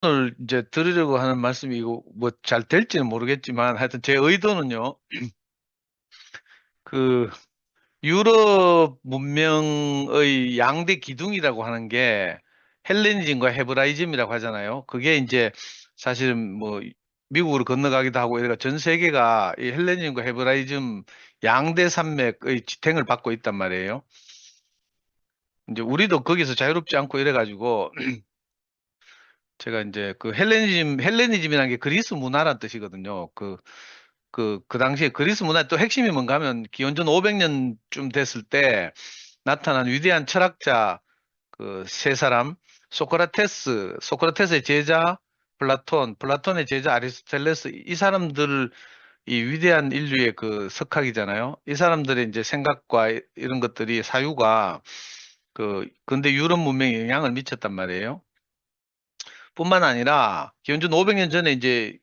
오늘 이제 드리려고 하는 말씀이 이거 뭐 잘 될지는 모르겠지만 하여튼 제 의도는요. 그 유럽 문명의 양대 기둥이라고 하는 게 헬레니즘과 헤브라이즘이라고 하잖아요. 그게 이제 사실은 뭐 미국으로 건너가기도 하고 이래가 전 세계가 이 헬레니즘과 헤브라이즘 양대 산맥의 지탱을 받고 있단 말이에요. 이제 우리도 거기서 자유롭지 않고 이래가지고 제가 이제 그 헬레니즘이라는 게 그리스 문화란 뜻이거든요. 그 당시에 그리스 문화의 또 핵심이 뭔가 하면 기원전 500년쯤 됐을 때 나타난 위대한 철학자 그 세 사람, 소크라테스의 제자 플라톤의 제자 아리스토텔레스, 이 사람들, 이 위대한 인류의 그 석학이잖아요. 이 사람들의 이제 생각과 이런 것들이 사유가 그 근대 유럽 문명에 영향을 미쳤단 말이에요. 뿐만 아니라 기원전 500년 전에 이제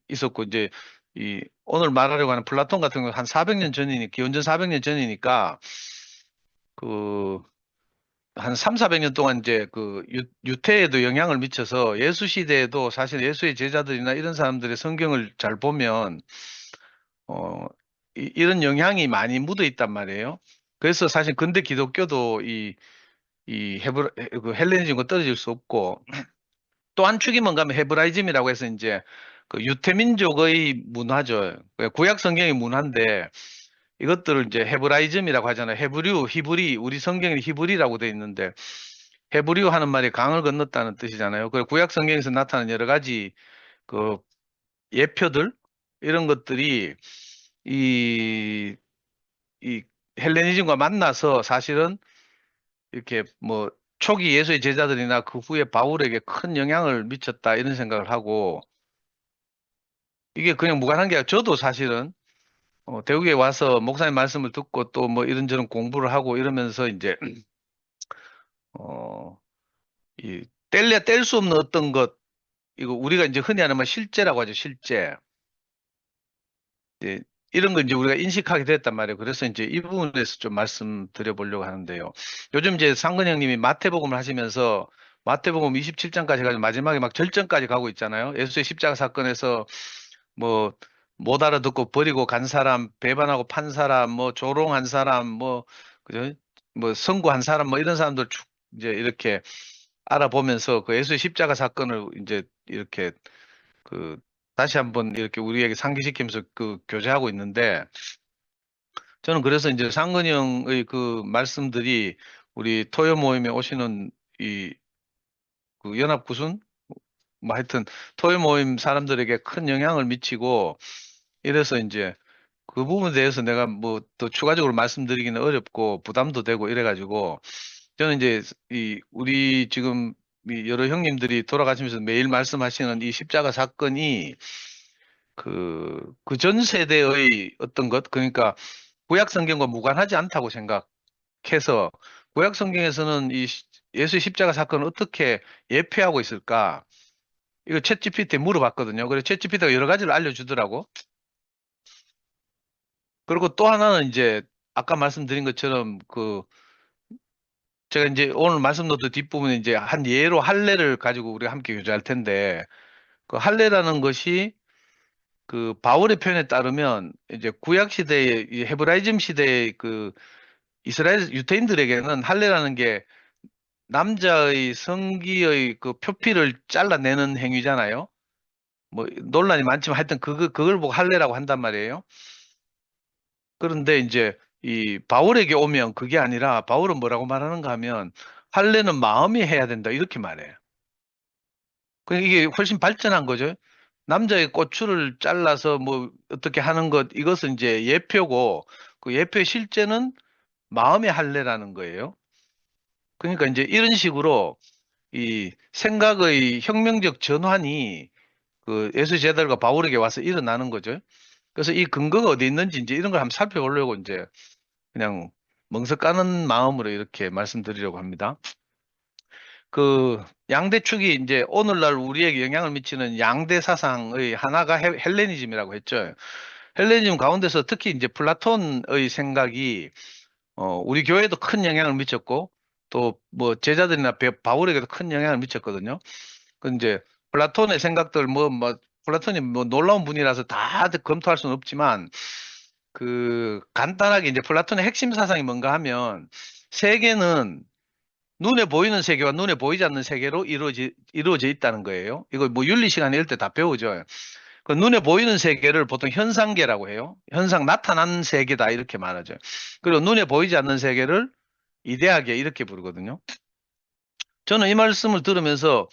있었고 이제 이 오늘 말하려고 하는 플라톤 같은 경우 한 400년 전이니 기원전 400년 전이니까 그 한 3, 400년 동안 이제 그 유태에도 영향을 미쳐서 예수 시대에도 사실 예수의 제자들이나 이런 사람들의 성경을 잘 보면 어 이런 영향이 많이 묻어 있단 말이에요. 그래서 사실 근대 기독교도 이 그 헬레니즘과 떨어질 수 없고 또 한 축이 뭔가 하면 헤브라이즘이라고 해서 이제 그 유태민족의 문화죠. 구약 성경의 문화인데 이것들을 이제 헤브라이즘이라고 하잖아요. 헤브류, 히브리, 우리 성경에 히브리라고 돼 있는데 헤브리어 하는 말이 강을 건넜다는 뜻이잖아요. 그 구약 성경에서 나타나는 여러 가지 그 예표들 이런 것들이 이, 이 헬레니즘과 만나서 사실은 이렇게 뭐 초기 예수의 제자들이나 그 후에 바울에게 큰 영향을 미쳤다 이런 생각을 하고 이게 그냥 무관한 게 아니라 저도 사실은 대구에 와서 목사님 말씀을 듣고 또 뭐 이런저런 공부를 하고 이러면서 이제 어, 이 뗄래야 뗄 수 없는 어떤 것 이거 우리가 이제 흔히 하는 말 실제라고 하죠. 실제. 예, 이런 거 이제 우리가 인식하게 됐단 말이에요. 그래서 이제 이 부분에서 좀 말씀드려 보려고 하는데요. 요즘 이제 상근 형님이 마태복음을 하시면서 마태복음 27장까지 가지고 마지막에 막 절정까지 가고 있잖아요. 예수의 십자가 사건에서 뭐 못 알아듣고 버리고 간 사람, 배반하고 판 사람, 뭐 조롱한 사람, 뭐 그죠? 뭐 선고한 사람, 뭐 이런 사람들 쭉 이제 이렇게 알아보면서 그 예수의 십자가 사건을 이제 이렇게 그 다시 한번 이렇게 우리에게 상기시키면서 그 교제하고 있는데 저는 그래서 이제 상근이 형의 그 말씀들이 우리 토요 모임에 오시는 이 그 연합 구순 뭐 하여튼 토요 모임 사람들에게 큰 영향을 미치고 이래서 이제 그 부분에 대해서 내가 뭐 더 추가적으로 말씀드리기는 어렵고 부담도 되고 이래가지고 저는 이제 이 우리 지금 이 여러 형님들이 돌아가시면서 매일 말씀하시는 이 십자가 사건이 그 전 세대의 어떤 것, 그러니까 구약 성경과 무관하지 않다고 생각해서 구약 성경에서는 예수의 십자가 사건을 어떻게 예표하고 있을까? 이거 챗GPT에 물어봤거든요. 그래서 챗GPT가 여러 가지를 알려주더라고. 그리고 또 하나는 이제 아까 말씀드린 것처럼 그 제가 이제 오늘 말씀 노트 뒷부분에 이제 한 예로 할례를 가지고 우리가 함께 교제할 텐데 그 할례라는 것이 그 바울의 표현에 따르면 이제 구약 시대의 이 헤브라이즘 시대의 그 이스라엘 유대인들에게는 할례라는 게 남자의 성기의 그 표피를 잘라내는 행위잖아요. 뭐 논란이 많지만 하여튼 그걸 보고 할례라고 한단 말이에요. 그런데 이제 이 바울에게 오면 그게 아니라 바울은 뭐라고 말하는가 하면 할례는 마음이 해야 된다 이렇게 말해요. 그러니까 이게 훨씬 발전한 거죠. 남자의 꼬추를 잘라서 뭐 어떻게 하는 것 이것은 이제 예표고 그 예표의 실제는 마음의 할례라는 거예요. 그러니까 이제 이런 식으로 이 생각의 혁명적 전환이 그 예수 제자들과 바울에게 와서 일어나는 거죠. 그래서 이 근거가 어디 있는지 이제 이런 걸 한번 살펴보려고 이제 그냥 멍석 까는 마음으로 이렇게 말씀드리려고 합니다. 그 양대 축이 이제 오늘날 우리에게 영향을 미치는 양대 사상의 하나가 헬레니즘이라고 했죠. 헬레니즘 가운데서 특히 이제 플라톤의 생각이 우리 교회에도 큰 영향을 미쳤고 또 뭐 제자들이나 바울에게도 큰 영향을 미쳤거든요. 그 이제 플라톤의 생각들 플라톤이 뭐 놀라운 분이라서 다 검토할 수는 없지만 그 간단하게 이제 플라톤의 핵심 사상이 뭔가 하면 세계는 눈에 보이는 세계와 눈에 보이지 않는 세계로 이루어져 있다는 거예요. 이거 뭐 윤리 시간에 이럴 때 다 배우죠. 그 눈에 보이는 세계를 보통 현상계라고 해요. 현상 나타난 세계다 이렇게 말하죠. 그리고 눈에 보이지 않는 세계를 이데아계 이렇게 부르거든요. 저는 이 말씀을 들으면서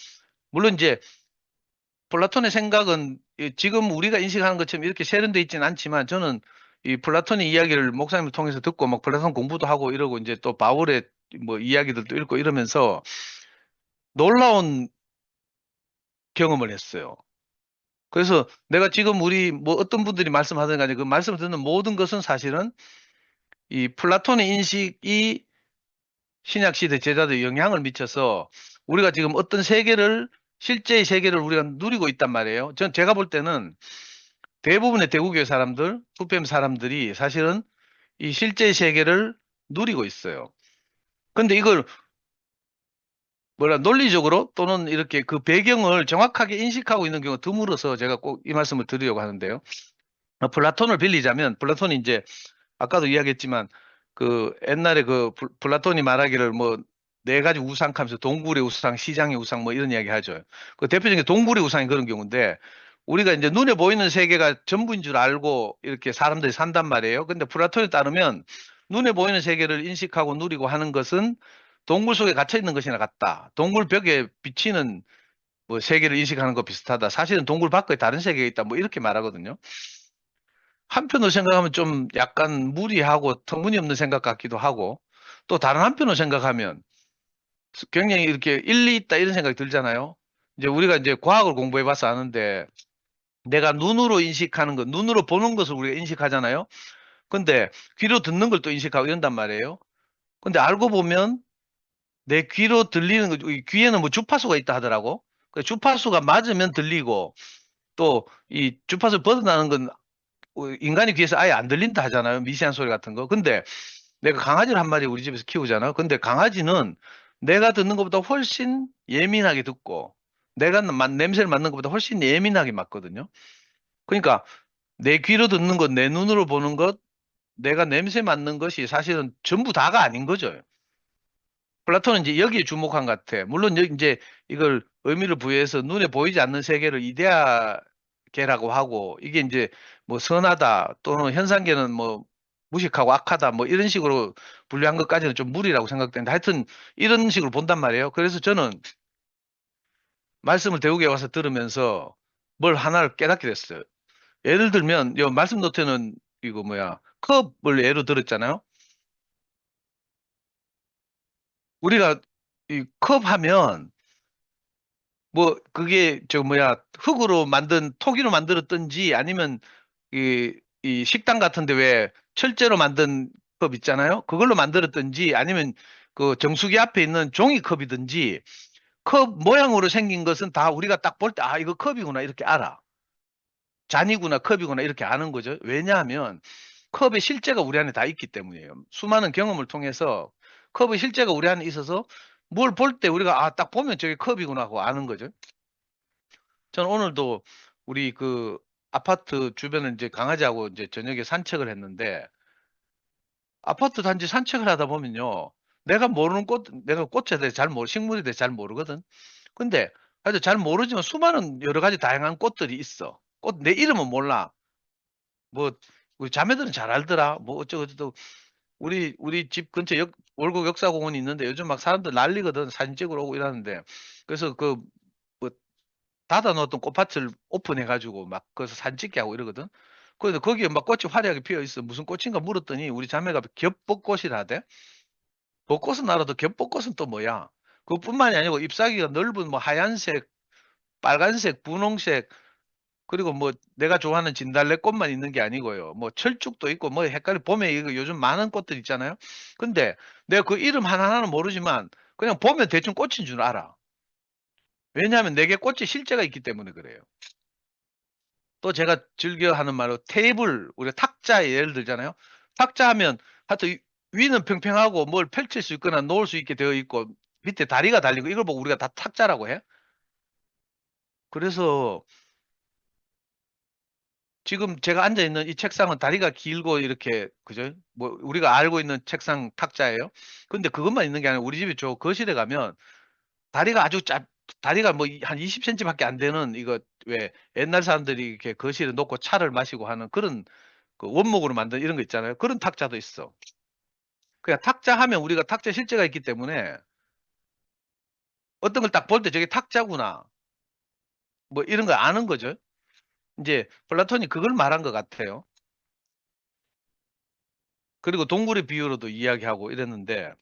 물론 이제 플라톤의 생각은 지금 우리가 인식하는 것처럼 이렇게 세련되어 있지는 않지만 저는 이 플라톤의 이야기를 목사님을 통해서 듣고 막 플라톤 공부도 하고 이러고 이제 또 바울의 뭐 이야기들도 읽고 이러면서 놀라운 경험을 했어요. 그래서 내가 지금 우리 뭐 어떤 분들이 말씀하든 간에 그 말씀을 듣는 모든 것은 사실은 이 플라톤의 인식이 신약 시대 제자들에 영향을 미쳐서 우리가 지금 어떤 세계를 실제의 세계를 우리가 누리고 있단 말이에요. 제가 볼 때는 대부분의 대구교회 사람들, 푸엠 사람들이 사실은 이 실제 세계를 누리고 있어요. 근데 이걸 논리적으로 또는 이렇게 그 배경을 정확하게 인식하고 있는 경우가 드물어서 제가 꼭 이 말씀을 드리려고 하는데요. 플라톤을 빌리자면 플라톤이 이제 아까도 이야기했지만 그 옛날에 그 플라톤이 말하기를 뭐 네 가지 우상 하면서 동굴의 우상, 시장의 우상 뭐 이런 이야기 하죠. 그 대표적인 게 동굴의 우상이 그런 경우인데 우리가 이제 눈에 보이는 세계가 전부인 줄 알고 이렇게 사람들이 산단 말이에요. 근데 플라톤에 따르면 눈에 보이는 세계를 인식하고 누리고 하는 것은 동굴 속에 갇혀 있는 것이나 같다. 동굴 벽에 비치는 뭐 세계를 인식하는 거 비슷하다. 사실은 동굴 밖에 다른 세계가 있다. 뭐 이렇게 말하거든요. 한편으로 생각하면 좀 약간 무리하고 터무니없는 생각 같기도 하고 또 다른 한편으로 생각하면 굉장히 이렇게 일리 있다 이런 생각이 들잖아요. 이제 우리가 이제 과학을 공부해 봐서 아는데 내가 눈으로 인식하는 것, 눈으로 보는 것을 우리가 인식하잖아요. 근데 귀로 듣는 걸 또 인식하고 이런단 말이에요. 근데 알고 보면 내 귀로 들리는 거, 이 귀에는 뭐 주파수가 있다 하더라고. 그 주파수가 맞으면 들리고 또 이 주파수 벗어나는 건 인간이 귀에서 아예 안 들린다 하잖아요. 미세한 소리 같은 거. 근데 내가 강아지를 한 마리 우리 집에서 키우잖아. 근데 강아지는 내가 듣는 것보다 훨씬 예민하게 듣고 내가 냄새를 맡는 것보다 훨씬 예민하게 맡거든요. 그러니까 내 귀로 듣는 것, 내 눈으로 보는 것, 내가 냄새 맡는 것이 사실은 전부 다가 아닌 거죠. 플라톤은 이제 여기에 주목한 것 같아. 물론 이제 이걸 의미를 부여해서 눈에 보이지 않는 세계를 이데아계라고 하고 이게 이제 뭐 선하다 또는 현상계는 뭐 무식하고 악하다 뭐 이런 식으로 분류한 것까지는 좀 무리라고 생각되는데 하여튼 이런 식으로 본단 말이에요. 그래서 저는 말씀을 대우에 와서 들으면서 뭘 하나를 깨닫게 됐어요. 예를 들면 요 말씀 노트는 이거 뭐야 컵을 예로 들었잖아요. 우리가 이 컵 하면 뭐 그게 저 뭐야 흙으로 만든 토기로 만들었든지 아니면 이 식당 같은데 왜 철제로 만든 컵 있잖아요. 그걸로 만들었든지 아니면 그 정수기 앞에 있는 종이컵이든지 컵 모양으로 생긴 것은 다 우리가 딱 볼 때 아 이거 컵이구나 이렇게 알아. 잔이구나 컵이구나 이렇게 아는 거죠. 왜냐하면 컵의 실제가 우리 안에 다 있기 때문이에요. 수많은 경험을 통해서 컵의 실제가 우리 안에 있어서 뭘 볼 때 우리가 아 딱 보면 저게 컵이구나 하고 아는 거죠. 저는 오늘도 우리 그 아파트 주변을 이제 강아지하고 이제 저녁에 산책을 했는데 아파트 단지 산책을 하다 보면요. 내가 모르는 내가 꽃에 대해 잘 식물에 대해 잘 모르거든. 근데 하여튼 잘 모르지만 수많은 여러 가지 다양한 꽃들이 있어. 꽃 내 이름은 몰라. 뭐 우리 자매들은 잘 알더라. 뭐 어쩌고저쩌고 우리 집 근처 월곡 역사공원이 있는데 요즘 막 사람들 난리거든. 사진 찍으러 오고 이러는데 그래서 그 뭐 닫아 놓았던 꽃밭을 오픈해 가지고 막 거기서 사진 찍게 하고 이러거든. 그런데 거기에 막 꽃이 화려하게 피어 있어. 무슨 꽃인가 물었더니 우리 자매가 겹벚꽃이라대. 벚꽃은 알아도 겹벚꽃은 또 뭐야? 그뿐만이 아니고 잎사귀가 넓은 뭐 하얀색, 빨간색, 분홍색 그리고 뭐 내가 좋아하는 진달래꽃만 있는 게 아니고요. 뭐 철쭉도 있고 뭐 헷갈리 봄에 이거 요즘 많은 꽃들 있잖아요. 근데 내가 그 이름 하나하나는 모르지만 그냥 보면 대충 꽃인 줄 알아. 왜냐하면 내게 꽃이 실제가 있기 때문에 그래요. 또 제가 즐겨 하는 말로 테이블, 우리가 탁자 예를 들잖아요. 탁자 하면 하여튼 위는 평평하고 뭘 펼칠 수 있거나 놓을 수 있게 되어 있고 밑에 다리가 달리고 이걸 보고 우리가 다 탁자라고 해. 그래서 지금 제가 앉아 있는 이 책상은 다리가 길고 이렇게 그죠? 뭐 우리가 알고 있는 책상 탁자예요. 근데 그것만 있는 게 아니라 우리 집에 저 거실에 가면 다리가 아주 짧 다리가 뭐 한 20cm 밖에 안 되는 이거 왜 옛날 사람들이 이렇게 거실에 놓고 차를 마시고 하는 그런 그 원목으로 만든 이런 거 있잖아요. 그런 탁자도 있어. 그냥 탁자 하면 우리가 탁자 실제가 있기 때문에 어떤 걸 딱 볼 때 '저게 탁자구나.' 뭐 이런 걸 아는 거죠. 인제 플라톤이 그걸 말한 것 같아요. 그리고 동굴의 비유로도 이야기하고 이랬는데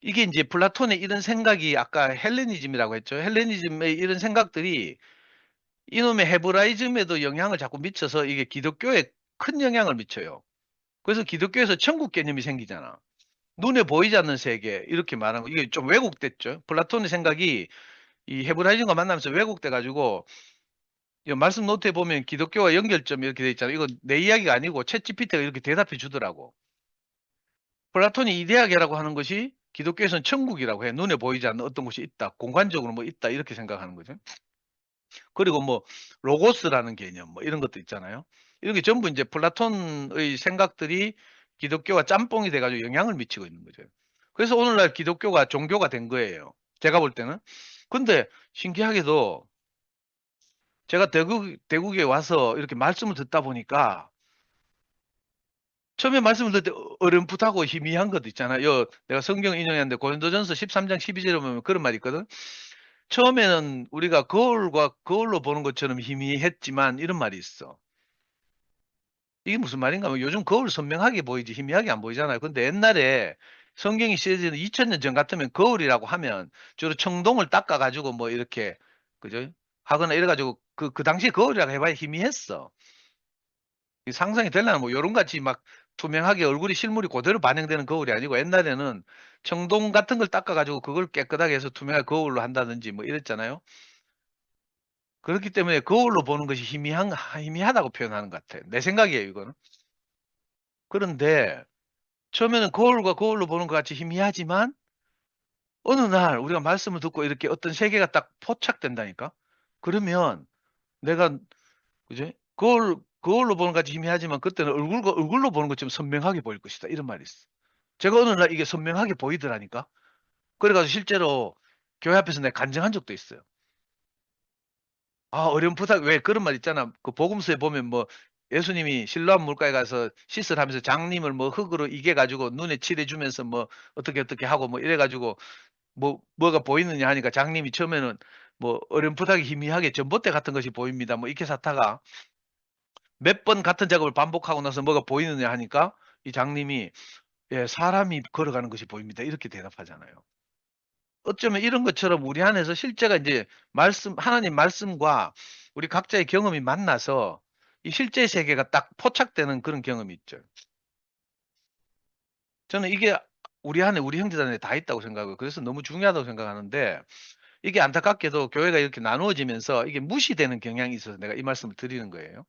이게 인제 플라톤의 이런 생각이 아까 헬레니즘이라고 했죠. 헬레니즘의 이런 생각들이 이놈의 헤브라이즘에도 영향을 자꾸 미쳐서 이게 기독교에 큰 영향을 미쳐요. 그래서 기독교에서 천국 개념이 생기잖아. 눈에 보이지 않는 세계 이렇게 말하는 거 이게 좀 왜곡됐죠. 플라톤의 생각이 이 헤브라이즘과 만나면서 왜곡돼 가지고 이 말씀 노트에 보면 기독교와 연결점이 이렇게 돼 있잖아요. 이거 내 이야기가 아니고 챗GPT가 이렇게 대답해 주더라고. 플라톤이 이데아계라고 하는 것이 기독교에서는 천국이라고 해. 눈에 보이지 않는 어떤 곳이 있다. 공간적으로 뭐 있다. 이렇게 생각하는 거죠. 그리고 뭐 로고스라는 개념 뭐 이런 것도 있잖아요. 이런 게 전부 인제 플라톤의 생각들이 기독교와 짬뽕이 돼 가지고 영향을 미치고 있는 거죠. 그래서 오늘날 기독교가 종교가 된 거예요, 제가 볼 때는. 근데 신기하게도 제가 대국에 와서 이렇게 말씀을 듣다 보니까 처음에 말씀을 들을 때 어렴풋하고 희미한 것도 있잖아요. 내가 성경 인용했는데 고린도전서 13장 12절에 보면 그런 말이 있거든. 처음에는 우리가 거울로 보는 것처럼 희미했지만 이런 말이 있어. 이게 무슨 말인가 하면 요즘 거울 선명하게 보이지 희미하게 안 보이잖아요. 근데 옛날에 성경이 쓰여지는 2000년 전 같으면 거울이라고 하면 주로 청동을 닦아 가지고 뭐 이렇게 그죠? 하거나 이래 가지고 그 당시에 거울이라고 해 봐야 희미했어. 이 상상이 되려나 뭐 요런같이 막 투명하게 얼굴이 실물이 고대로 반영되는 거울이 아니고 옛날에는 청동 같은 걸 닦아 가지고 그걸 깨끗하게 해서 투명한 거울로 한다든지 뭐 이랬잖아요. 그렇기 때문에 거울로 보는 것이 희미하다고 표현하는 것 같아요. 내 생각이에요 이거는. 그런데 처음에는 거울과 거울로 보는 것 같이 희미하지만 어느 날 우리가 말씀을 듣고 이렇게 어떤 세계가 딱 포착된다니까. 그러면 내가 그지? 거울로 보는 것 같이 희미하지만 그때는 얼굴과 얼굴로 보는 것처럼 선명하게 보일 것이다. 이런 말이 있어. 제가 어느 날 이게 선명하게 보이더라니까. 그래 가지고 실제로 교회 앞에서 내가 간증한 적도 있어요. 아 어렴풋하게 왜 그런 말 있잖아. 그 복음서에 보면 뭐 예수님이 실로암 물가에 가서 시술하면서 장님을 뭐 흙으로 이겨 가지고 눈에 칠해 주면서 뭐 어떻게 하고 뭐 이래 가지고 뭐가 보이느냐 하니까 장님이 처음에는 뭐 어렴풋하게 희미하게 전봇대 같은 것이 보입니다. 뭐 이렇게 하다가 몇 번 같은 작업을 반복하고 나서 뭐가 보이느냐 하니까 이 장님이 "예 사람이 걸어가는 것이 보입니다." 이렇게 대답하잖아요. 어쩌면 이런 것처럼 우리 안에서 실제가 인제 말씀 하나님 말씀과 우리 각자의 경험이 만나서 이 실제 세계가 딱 포착되는 그런 경험이 있죠. 저는 이게 우리 안에 우리 형제들 안에 다 있다고 생각하고 그래서 너무 중요하다고 생각하는데 이게 안타깝게도 교회가 이렇게 나누어지면서 이게 무시되는 경향이 있어서 내가 이 말씀을 드리는 거예요.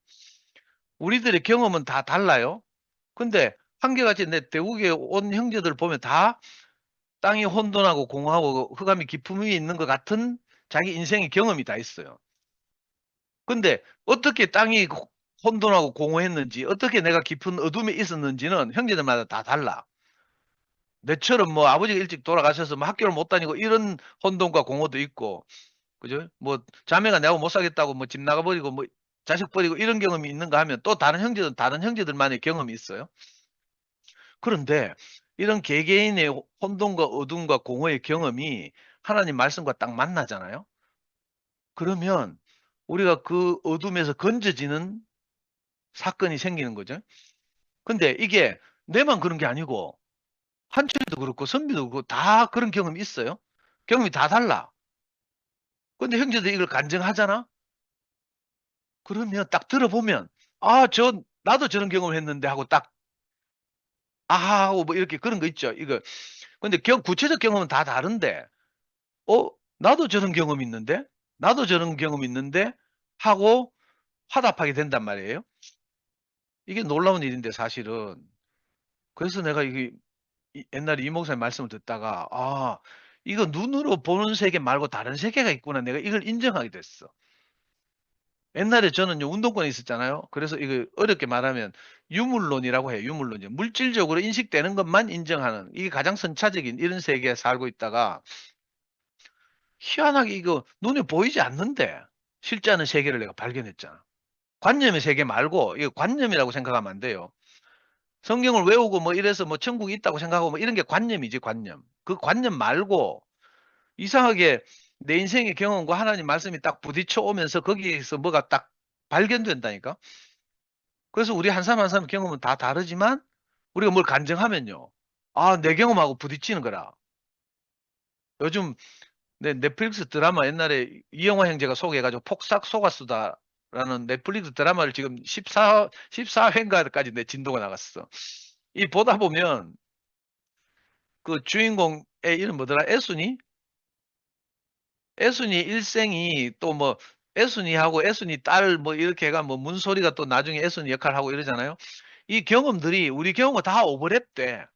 우리들의 경험은 다 달라요. 근데 한결같이 내 대국에 온 형제들 보면 다 땅이 혼돈하고 공허하고 흑암이 깊음 위에 있는 것 같은 자기 인생의 경험이 다 있어요. 근데 어떻게 땅이 혼돈하고 공허했는지 어떻게 내가 깊은 어둠에 있었는지는 형제들마다 다 달라. 내처럼 뭐 아버지가 일찍 돌아가셔서 뭐 학교를 못 다니고 이런 혼돈과 공허도 있고 그죠? 뭐 자매가 내하고 못 살겠다고 뭐 집 나가 버리고 뭐 자식 버리고 이런 경험이 있는가 하면 또 다른 형제들만의 경험이 있어요. 그런데 이런 개개인의 혼돈과 어둠과 공허의 경험이 하나님 말씀과 딱 만나잖아요. 그러면 우리가 그 어둠에서 건져지는 사건이 생기는 거죠. 근데 이게 내만 그런 게 아니고 한철이도 그렇고 선비도 그렇고 다 그런 경험이 있어요. 경험이 다 달라. 근데 형제들이 이걸 간증하잖아? 그러면 딱 들어보면 '아 나도 저런 경험을 했는데.' 하고 딱 아하 하고 뭐 이렇게 그런 거 있죠. 이거 근데 구체적 경험은 다 다른데 '어 나도 저런 경험이 있는데? 나도 저런 경험이 있는데?' 하고 화답하게 된단 말이에요. 이게 놀라운 일인데 사실은. 그래서 내가 이게 옛날에 이 목사님 말씀을 듣다가 '아 이거 눈으로 보는 세계 말고 다른 세계가 있구나.' 내가 이걸 인정하게 됐어. 옛날에 저는요, 운동권에 있었잖아요. 그래서 이거 어렵게 말하면 유물론이라고 해요. 유물론이. 물질적으로 인식되는 것만 인정하는, 이게 가장 선차적인 이런 세계에 살고 있다가, 희한하게 이거 눈에 보이지 않는데 실제 하는 세계를 내가 발견했잖아. 관념의 세계 말고 이거 관념이라고 생각하면 안 돼요. 성경을 외우고 뭐 이래서 뭐 천국이 있다고 생각하고 뭐 이런 게 관념이지, 관념. 그 관념 말고 이상하게 내 인생의 경험과 하나님 말씀이 딱 부딪혀 오면서 거기에서 뭐가 딱 발견된다니까. 그래서 우리 한 사람 한 사람 경험은 다 다르지만 우리가 뭘 간증하면요, 아, 내 경험하고 부딪히는 거라. 요즘 넷플릭스 드라마, 옛날에 이영화 형제가 소개해가지고 폭삭 속았수다라는 넷플릭스 드라마를 지금 14회인가까지 내 진도가 나갔어. 이 보다 보면 그 주인공의 이름 뭐더라? 애순이? 애순이 일생이 또 뭐 애순이하고 애순이 딸 뭐 이렇게 해가 뭐 문소리가 또 나중에 애순이 역할을 하고 이러잖아요. 이 경험들이 우리 경험과 다 오버랩돼.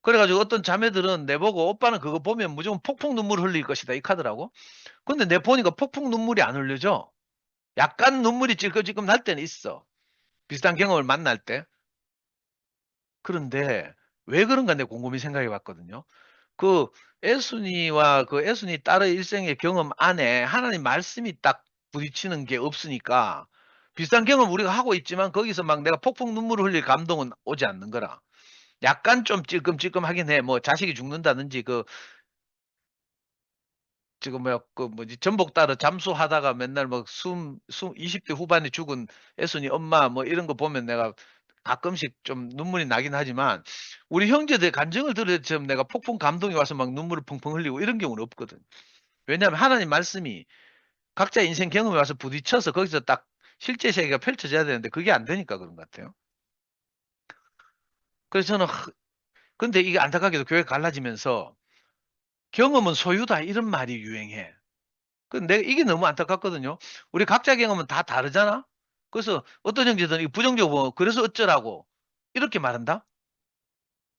그래가지고 어떤 자매들은 내보고 오빠는 그거 보면 무조건 폭풍 눈물 흘릴 것이다 이 카더라고. 근데 내 보니까 폭풍 눈물이 안 흘려져. 약간 눈물이 찔끔찔끔 날 때는 있어. 비슷한 경험을 만날 때. 그런데 왜 그런가 내 곰곰이 생각해 봤거든요. 그 애순이와 그 애순이 딸의 일생의 경험 안에 하나님 말씀이 딱 부딪히는 게 없으니까 비슷한 경험 우리가 하고 있지만 거기서 막 내가 폭풍 눈물을 흘릴 감동은 오지 않는 거라. 약간 좀 찔끔찔끔하긴 해. 뭐 자식이 죽는다든지 그 지금 뭐야 그 뭐지 전복 따러 잠수하다가 맨날 뭐 숨 20대 후반에 죽은 애순이 엄마 뭐 이런 거 보면 내가 가끔씩 좀 눈물이 나긴 하지만 우리 형제들 간증을 들을 때 좀 내가 폭풍 감동이 와서 막 눈물을 펑펑 흘리고 이런 경우는 없거든. 왜냐하면 하나님 말씀이 각자 인생 경험에 와서 부딪혀서 거기서 딱 실제 세계가 펼쳐져야 되는데 그게 안 되니까 그런 것 같아요. 그래서 저는 근데 이게 안타깝게도 교회가 갈라지면서 경험은 소유다 이런 말이 유행해. 그 내가 이게 너무 안타깝거든요. 우리 각자 경험은 다 다르잖아. 그래서 어떤 형제들은 이거 부정적으로 보면 그래서 어쩌라고 이렇게 말한다.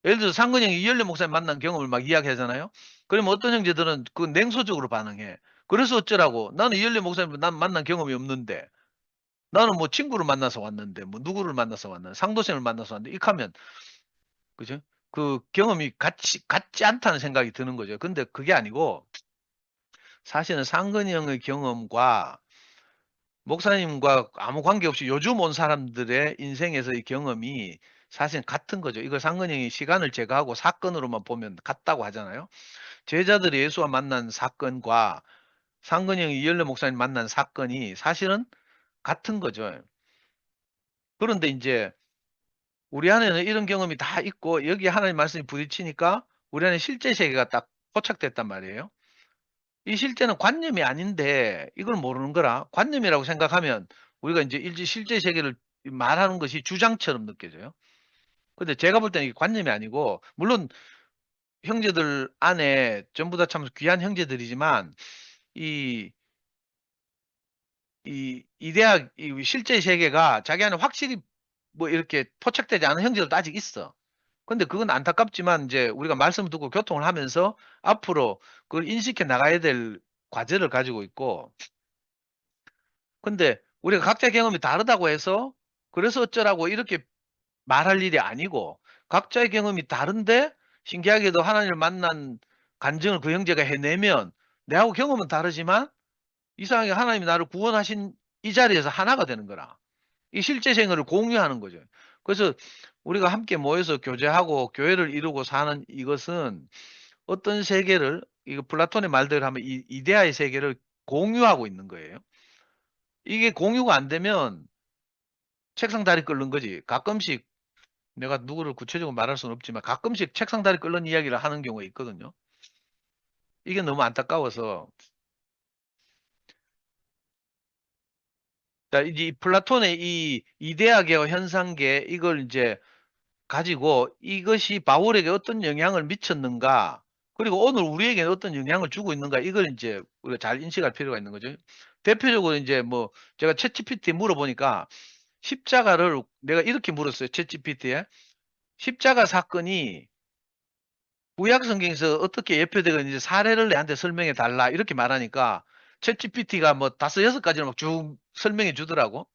예를 들어서 상근 형이 이열래 목사님 만난 경험을 막 이야기하잖아요. 그러면 어떤 형제들은 그 냉소적으로 반응해. 그래서 어쩌라고. 나는 이열래 목사님 난 만난 경험이 없는데. 나는 뭐 친구를 만나서 왔는데, 뭐 누구를 만나서 왔는데, 상도생을 만나서 왔는데, 이렇게 하면, 그죠? 그 경험이 같지 않다는 생각이 드는 거죠. 근데 그게 아니고, 사실은 상근이 형의 경험과 목사님과 아무 관계없이 요즘 온 사람들의 인생에서의 경험이 사실 같은 거죠. 이걸 상근이 형이 시간을 제거하고 사건으로만 보면 같다고 하잖아요. 제자들이 예수와 만난 사건과 상근이 형이 이열래 목사님 만난 사건이 사실은 같은 거죠. 그런데 이제 우리 안에는 이런 경험이 다 있고 여기에 하나님 말씀이 부딪히니까 우리 안에 실제 세계가 딱 포착됐단 말이에요. 이 실제는 관념이 아닌데 이걸 모르는 거라. 관념이라고 생각하면 우리가 이제 일지 실제 세계를 말하는 것이 주장처럼 느껴져요. 근데 제가 볼 때는 이게 관념이 아니고 물론 형제들 안에 전부 다 참 귀한 형제들이지만 이 이데아 이 실제 세계가 자기 안에 확실히 뭐 이렇게 포착되지 않은 형제들도 아직 있어. 근데 그건 안타깝지만 이제 우리가 말씀을 듣고 교통을 하면서 앞으로 그걸 인식해 나가야 될 과제를 가지고 있고, 근데 우리가 각자 경험이 다르다고 해서 그래서 어쩌라고 이렇게 말할 일이 아니고, 각자의 경험이 다른데 신기하게도 하나님을 만난 간증을 그 형제가 해내면 내하고 경험은 다르지만 이상하게 하나님이 나를 구원하신 이 자리에서 하나가 되는 거라. 이 실제 생활을 공유하는 거죠. 그래서 우리가 함께 모여서 교제하고 교회를 이루고 사는 이것은 어떤 세계를, 이거 플라톤의 말대로 하면 이데아의 세계를 공유하고 있는 거예요. 이게 공유가 안 되면 책상 다리 끓는 거지. 가끔씩 내가 누구를 구체적으로 말할 수는 없지만 가끔씩 책상 다리 끓는 이야기를 하는 경우가 있거든요. 이게 너무 안타까워서, 자, 이제 이 플라톤의 이 이데아계와 현상계 이걸 이제 가지고 이것이 바울에게 어떤 영향을 미쳤는가, 그리고 오늘 우리에게 어떤 영향을 주고 있는가, 이걸 이제 우리가 잘 인식할 필요가 있는 거죠. 대표적으로 이제 뭐 제가 챗GPT 물어보니까 십자가를 내가 이렇게 물었어요. 챗GPT에 십자가 사건이 구약 성경에서 어떻게 예표되고 있는지 사례를 내한테 설명해 달라 이렇게 말하니까 챗GPT가 뭐 다섯 여섯 가지를 막 쭉 설명해 주더라고.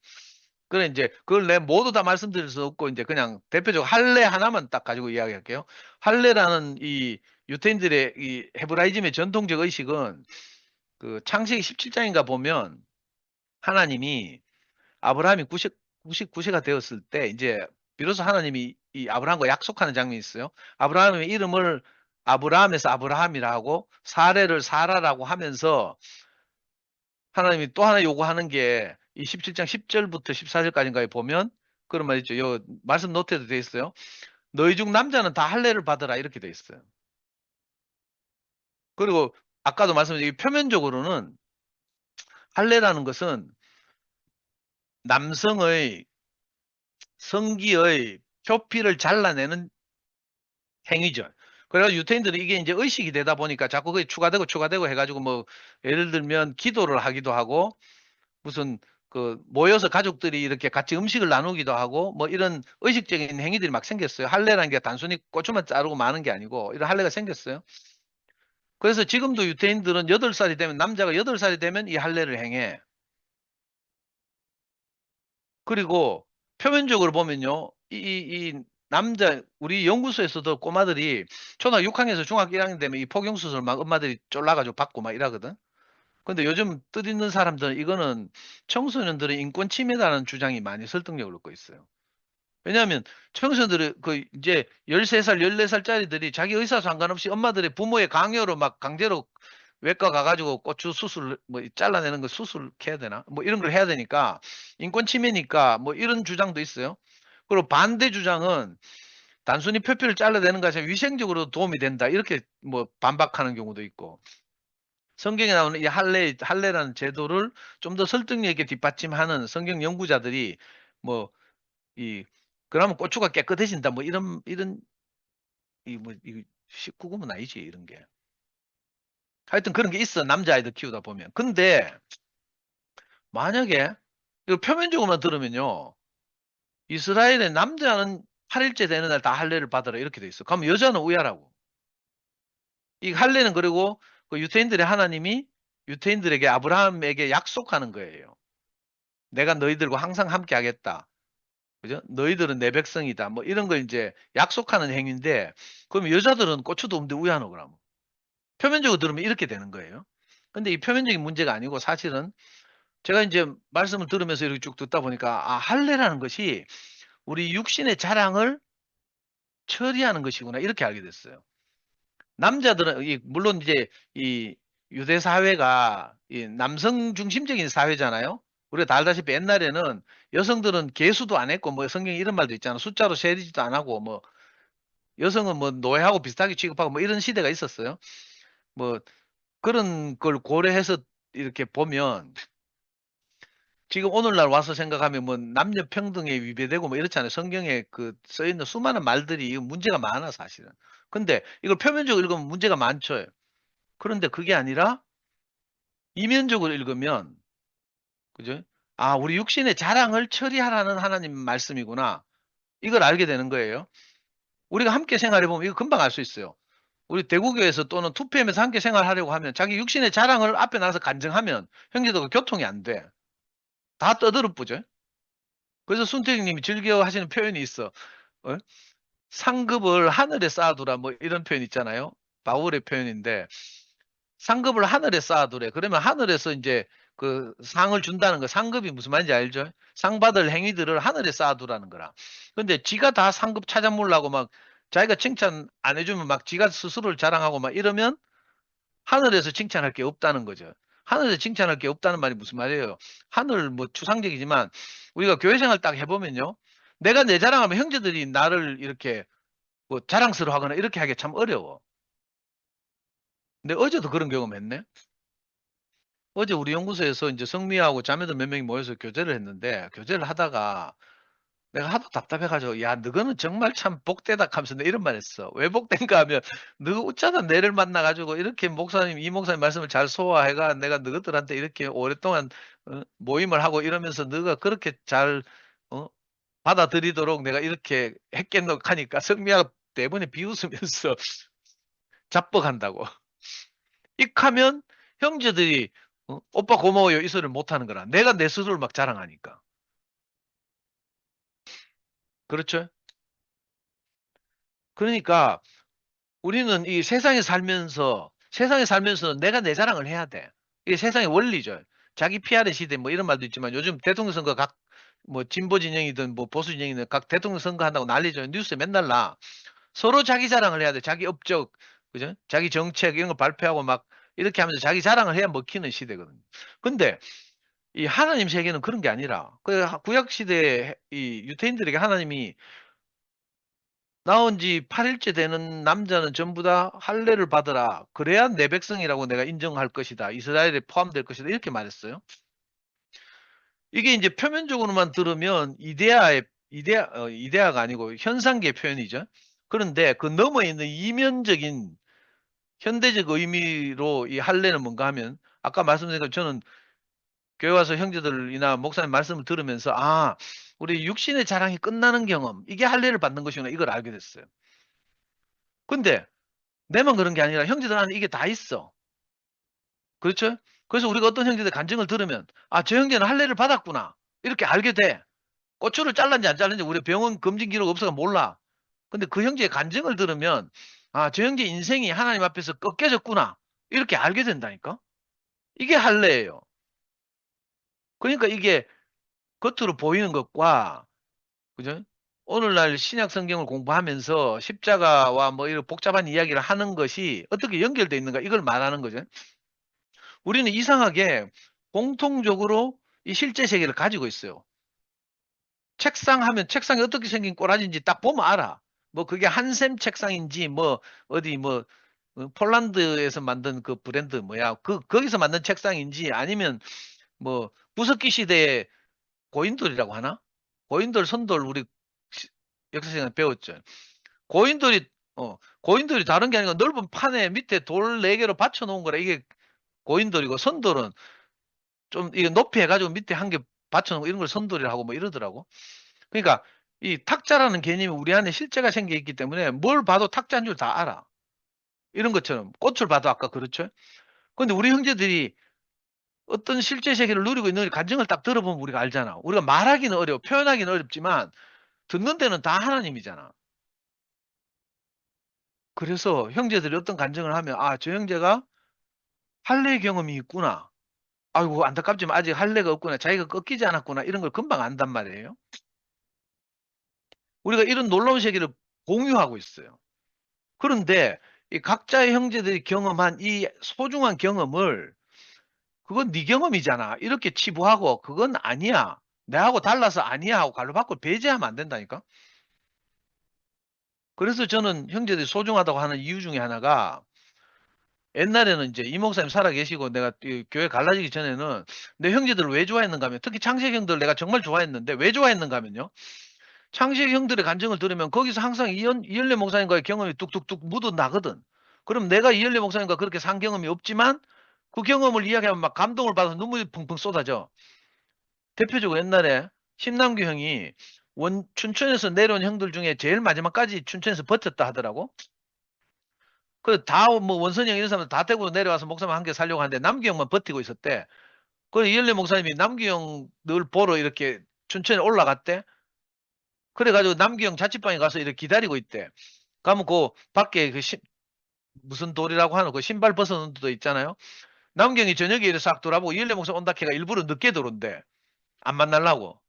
그래 이제 그걸 내 모두 다 말씀드릴 수 없고 이제 그냥 대표적으로 할례 하나만 딱 가지고 이야기할게요. 할례라는 이 유태인들의 이 헤브라이즘의 전통적 의식은 그 창세기 17장인가 보면 하나님이 아브라함이 99세가 되었을 때 이제 비로소 하나님이 이 아브라함과 약속하는 장면이 있어요. 아브라함의 이름을 아브라함에서 아브라함이라 하고 사레를 사라라고 하면서 하나님이 또 하나 요구하는 게 이 17장 10절부터 14절까지인가에 보면 그런 말 있죠. 요 말씀 노트에도 돼 있어요. 너희 중 남자는 다 할례를 받으라 이렇게 돼 있어요. 그리고 아까도 말씀드린 표면적으로는 할례라는 것은 남성의 성기의 표피를 잘라내는 행위죠. 그래서 유태인들은 이게 이제 의식이 되다 보니까 자꾸 그게 추가되고 해가지고 뭐 예를 들면 기도를 하기도 하고 무슨 그 모여서 가족들이 이렇게 같이 음식을 나누기도 하고 뭐 이런 의식적인 행위들이 막 생겼어요. 할례라는 게 단순히 고추만 자르고 마는 게 아니고 이런 할례가 생겼어요. 그래서 지금도 유태인들은 8살이 되면 남자가 8살이 되면 이 할례를 행해. 그리고 표면적으로 보면요. 이 남자 우리 연구소에서도 꼬마들이 초등학교 6학년에서 중학교 1학년 되면 이 폭염수술 막 엄마들이 쫄라가지고 받고 막 이러거든. 근데 요즘 뜻있는 사람들은 이거는 청소년들의 인권 침해라는 주장이 많이 설득력을 얻고 있어요. 왜냐하면 청소년들이 그 이제 13살, 14살짜리들이 자기 의사 상관없이 엄마들의 부모의 강요로 막 강제로 외과 가가지고 고추 수술 뭐 잘라내는 거 수술해야 되나? 뭐 이런 걸 해야 되니까 인권 침해니까 뭐 이런 주장도 있어요. 그리고 반대 주장은 단순히 표피를 잘라내는 것이 아니라 위생적으로 도움이 된다. 이렇게 뭐 반박하는 경우도 있고. 성경에 나오는 이 할례라는 제도를 좀 더 설득력 있게 뒷받침하는 성경 연구자들이 뭐 이 그러면 고추가 깨끗해진다 뭐 이런 이 뭐 이 19금은 아니지 이런 게. 하여튼 그런 게 있어 남자아이들 키우다 보면. 근데 만약에 이거 표면적으로만 들으면요. 이스라엘의 남자는 8일째 되는 날 다 할례를 받아라 이렇게 돼 있어. 그럼 여자는 우야라고. 이 할례는 그리고 그 유태인들의 하나님이 유태인들에게 아브라함에게 약속하는 거예요. 내가 너희들과 항상 함께 하겠다. 그죠? 너희들은 내 백성이다. 뭐 이런 걸 이제 약속하는 행위인데 그럼 여자들은 고추도 없는데 우야노 그러면. 표면적으로 들으면 이렇게 되는 거예요. 근데 이 표면적인 문제가 아니고 사실은 제가 이제 말씀을 들으면서 이렇게 쭉 듣다 보니까 아, 할례라는 것이 우리 육신의 자랑을 처리하는 것이구나 이렇게 알게 됐어요. 남자들은 물론 이제 이 유대 사회가 이 남성 중심적인 사회잖아요. 우리가 다 알다시피 옛날에는 여성들은 계수도 안 했고 뭐 성경에 이런 말도 있잖아. 숫자로 세지도 안 하고 뭐 여성은 뭐 노예하고 비슷하게 취급하고 뭐 이런 시대가 있었어요. 뭐 그런 걸 고려해서 이렇게 보면 지금 오늘날 와서 생각하면 뭐 남녀 평등에 위배되고 뭐 이렇잖아요. 성경에 그 써 있는 수많은 말들이 문제가 많아 사실은. 근데 이걸 표면적으로 읽으면 문제가 많죠. 그런데 그게 아니라 이면적으로 읽으면 그죠? 아, 우리 육신의 자랑을 처리하라는 하나님 말씀이구나. 이걸 알게 되는 거예요. 우리가 함께 생활해 보면 이거 금방 알 수 있어요. 우리 대구교에서 또는 2PM에서 함께 생활하려고 하면 자기 육신의 자랑을 앞에 나가서 간증하면 형제들과 교통이 안 돼. 다 떠들어보죠. 그래서 순택 님이 즐겨 하시는 표현이 있어. 어? 상급을 하늘에 쌓아두라 뭐 이런 표현 있잖아요. 바울의 표현인데 상급을 하늘에 쌓아두래. 그러면 하늘에서 이제 그 상을 준다는 거 상급이 무슨 말인지 알죠? 상 받을 행위들을 하늘에 쌓아두라는 거라. 근데 지가 다 상급 찾아 먹으려고 막 자기가 칭찬 안 해주면 막 지가 스스로를 자랑하고 막 이러면 하늘에서 칭찬할 게 없다는 거죠. 하늘에서 칭찬할 게 없다는 말이 무슨 말이에요? 하늘 뭐 추상적이지만 우리가 교회 생활 딱 해보면요. 내가 내 자랑하면 형제들이 나를 이렇게 뭐 자랑스러워하거나 이렇게 하기 참 어려워. 근데 어제도 그런 경험했네. 어제 우리 연구소에서 이제 성미하고 자매들 몇 명이 모여서 교제를 했는데 교제를 하다가 내가 하도 답답해가지고 야 너거는 정말 참 복되다 하면서 내 이런 말 했어. 왜 복된가 하면 너가 어쩌다 내를 만나가지고 이렇게 목사님 이 목사님 말씀을 잘 소화해가 내가 너희들한테 이렇게 오랫동안 모임을 하고 이러면서 너가 그렇게 잘 어, 받아들이도록 내가 이렇게 했겠노 하니까 성미하고 대부분이 비웃으면서 자뻑한다고. 익하면 형제들이 오빠 고마워요 이 소리를 못 하는 거라. 내가 내 스스로를 막 자랑하니까. 그렇죠? 그러니까 우리는 이 세상에 살면서 내가 내 자랑을 해야 돼. 이게 세상의 원리죠. 자기 PR의 시대 뭐 이런 말도 있지만 요즘 대통령 선거 각 뭐 진보 진영이든 뭐 보수 진영이든 각 대통령 선거 한다고 난리죠. 뉴스에 맨날 나. 서로 자기 자랑을 해야 돼. 자기 업적, 그죠? 자기 정책 이런 거 발표하고 막 이렇게 하면서 자기 자랑을 해야 먹히는 시대거든요. 근데 이 하나님 세계는 그런 게 아니라 그 구약 시대에 이 유태인들에게 하나님이 나온 지 8일째 되는 남자는 전부 다 할례를 받으라. 그래야 내 백성이라고 내가 인정할 것이다. 이스라엘에 포함될 것이다. 이렇게 말했어요. 이게 이제 표면적으로만 들으면 이데아가 아니고 현상계 표현이죠. 그런데 그 너머 있는 이면적인 현대적 의미로 이 할례는 뭔가 하면 아까 말씀드린 것처럼 저는 교회 와서 형제들이나 목사님 말씀을 들으면서 우리 육신의 자랑이 끝나는 경험 이게 할례를 받는 것이구나 이걸 알게 됐어요. 근데 내만 그런 게 아니라 형제들 안에 이게 다 있어. 그렇죠? 그래서 우리가 어떤 형제들 간증을 들으면 저 형제는 할례를 받았구나 이렇게 알게 돼. 고추를 잘랐는지 안 잘랐는지 우리 병원 검진 기록 없어서 몰라. 근데 그 형제의 간증을 들으면 저 형제 인생이 하나님 앞에서 꺾여졌구나 이렇게 알게 된다니까. 이게 할례예요. 그러니까 이게 겉으로 보이는 것과 그죠? 오늘날 신약 성경을 공부하면서 십자가와 뭐 이런 복잡한 이야기를 하는 것이 어떻게 연결되어 있는가 이걸 말하는 거죠. 우리는 이상하게 공통적으로 이 실제 세계를 가지고 있어요. 책상 하면 책상이 어떻게 생긴 꼬라지인지 딱 보면 알아. 뭐 그게 한샘 책상인지 뭐 어디 뭐 폴란드에서 만든 그 브랜드 뭐야 거기서 만든 책상인지 아니면 뭐 구석기 시대의 고인돌이라고 하나? 고인돌 선돌 우리 역사 시간에 배웠죠. 고인돌이 고인돌이 다른 게 아니고 넓은 판에 밑에 돌 4개로 받쳐 놓은 거라 이게 고인돌이고 선돌은 좀 이게 높이 해가지고 밑에 한 개 받쳐 놓은 거 이런 걸 선돌이라고 하고 뭐 이러더라고. 그러니까 이 탁자라는 개념이 우리 안에 실제가 생겨 있기 때문에 뭘 봐도 탁자인 줄 다 알아. 이런 것처럼 꽃을 봐도 아까 그렇죠. 근데 우리 형제들이 어떤 실제 세계를 누리고 있는 간증을 딱 들어보면 우리가 알잖아. 우리가 말하기는 어려워. 표현하기는 어렵지만 듣는 데는 다 하나님이잖아. 그래서 형제들이 어떤 간증을 하면 저 형제가 할례 경험이 있구나. 아이고 안타깝지만 아직 할례가 없구나. 자기가 꺾이지 않았구나. 이런 걸 금방 안단 말이에요. 우리가 이런 놀라운 세계를 공유하고 있어요. 그런데 이 각자의 형제들이 경험한 이 소중한 경험을 그건 네 경험이잖아. 이렇게 치부하고 그건 아니야. 내하고 달라서 아니야 하고 갈로바꿔 배제하면 안 된다니까. 그래서 저는 형제들이 소중하다고 하는 이유 중에 하나가 옛날에는 이제 이 목사님 살아 계시고 내가 교회 갈라지기 전에는 내 형제들을 왜 좋아했는가 하면 특히 창식 형들 내가 정말 좋아했는데 왜 좋아했는가 하면요. 창식 형들의 간증을 들으면 거기서 항상 이현래 목사님과의 경험이 뚝뚝뚝 묻어나거든. 그럼 내가 이현래 목사님과 그렇게 산 경험이 없지만 그 경험을 이야기하면 막 감동을 받아서 눈물이 펑펑 쏟아져. 대표적으로 옛날에 신남규 형이 춘천에서 내려온 형들 중에 제일 마지막까지 춘천에서 버텼다 하더라고. 그 다 뭐 원선이 형 이런 사람들 다 대구로 내려와서 목사님 함께 살려고 하는데 남규 형만 버티고 있었대. 그래 이현래 목사님이 남규 형 늘 보러 이렇게 춘천에 올라갔대. 그래가지고 남규 형 자취방에 가서 이렇게 기다리고 있대. 가면 그 밖에 무슨 돌이라고 하는 그 신발 벗어놓은 데도 있잖아요. 남규 형이 저녁에 이렇게 싹 돌아보고 이현래 목사님 온다 캐가 일부러 늦게 들어온대. 안 만나려고.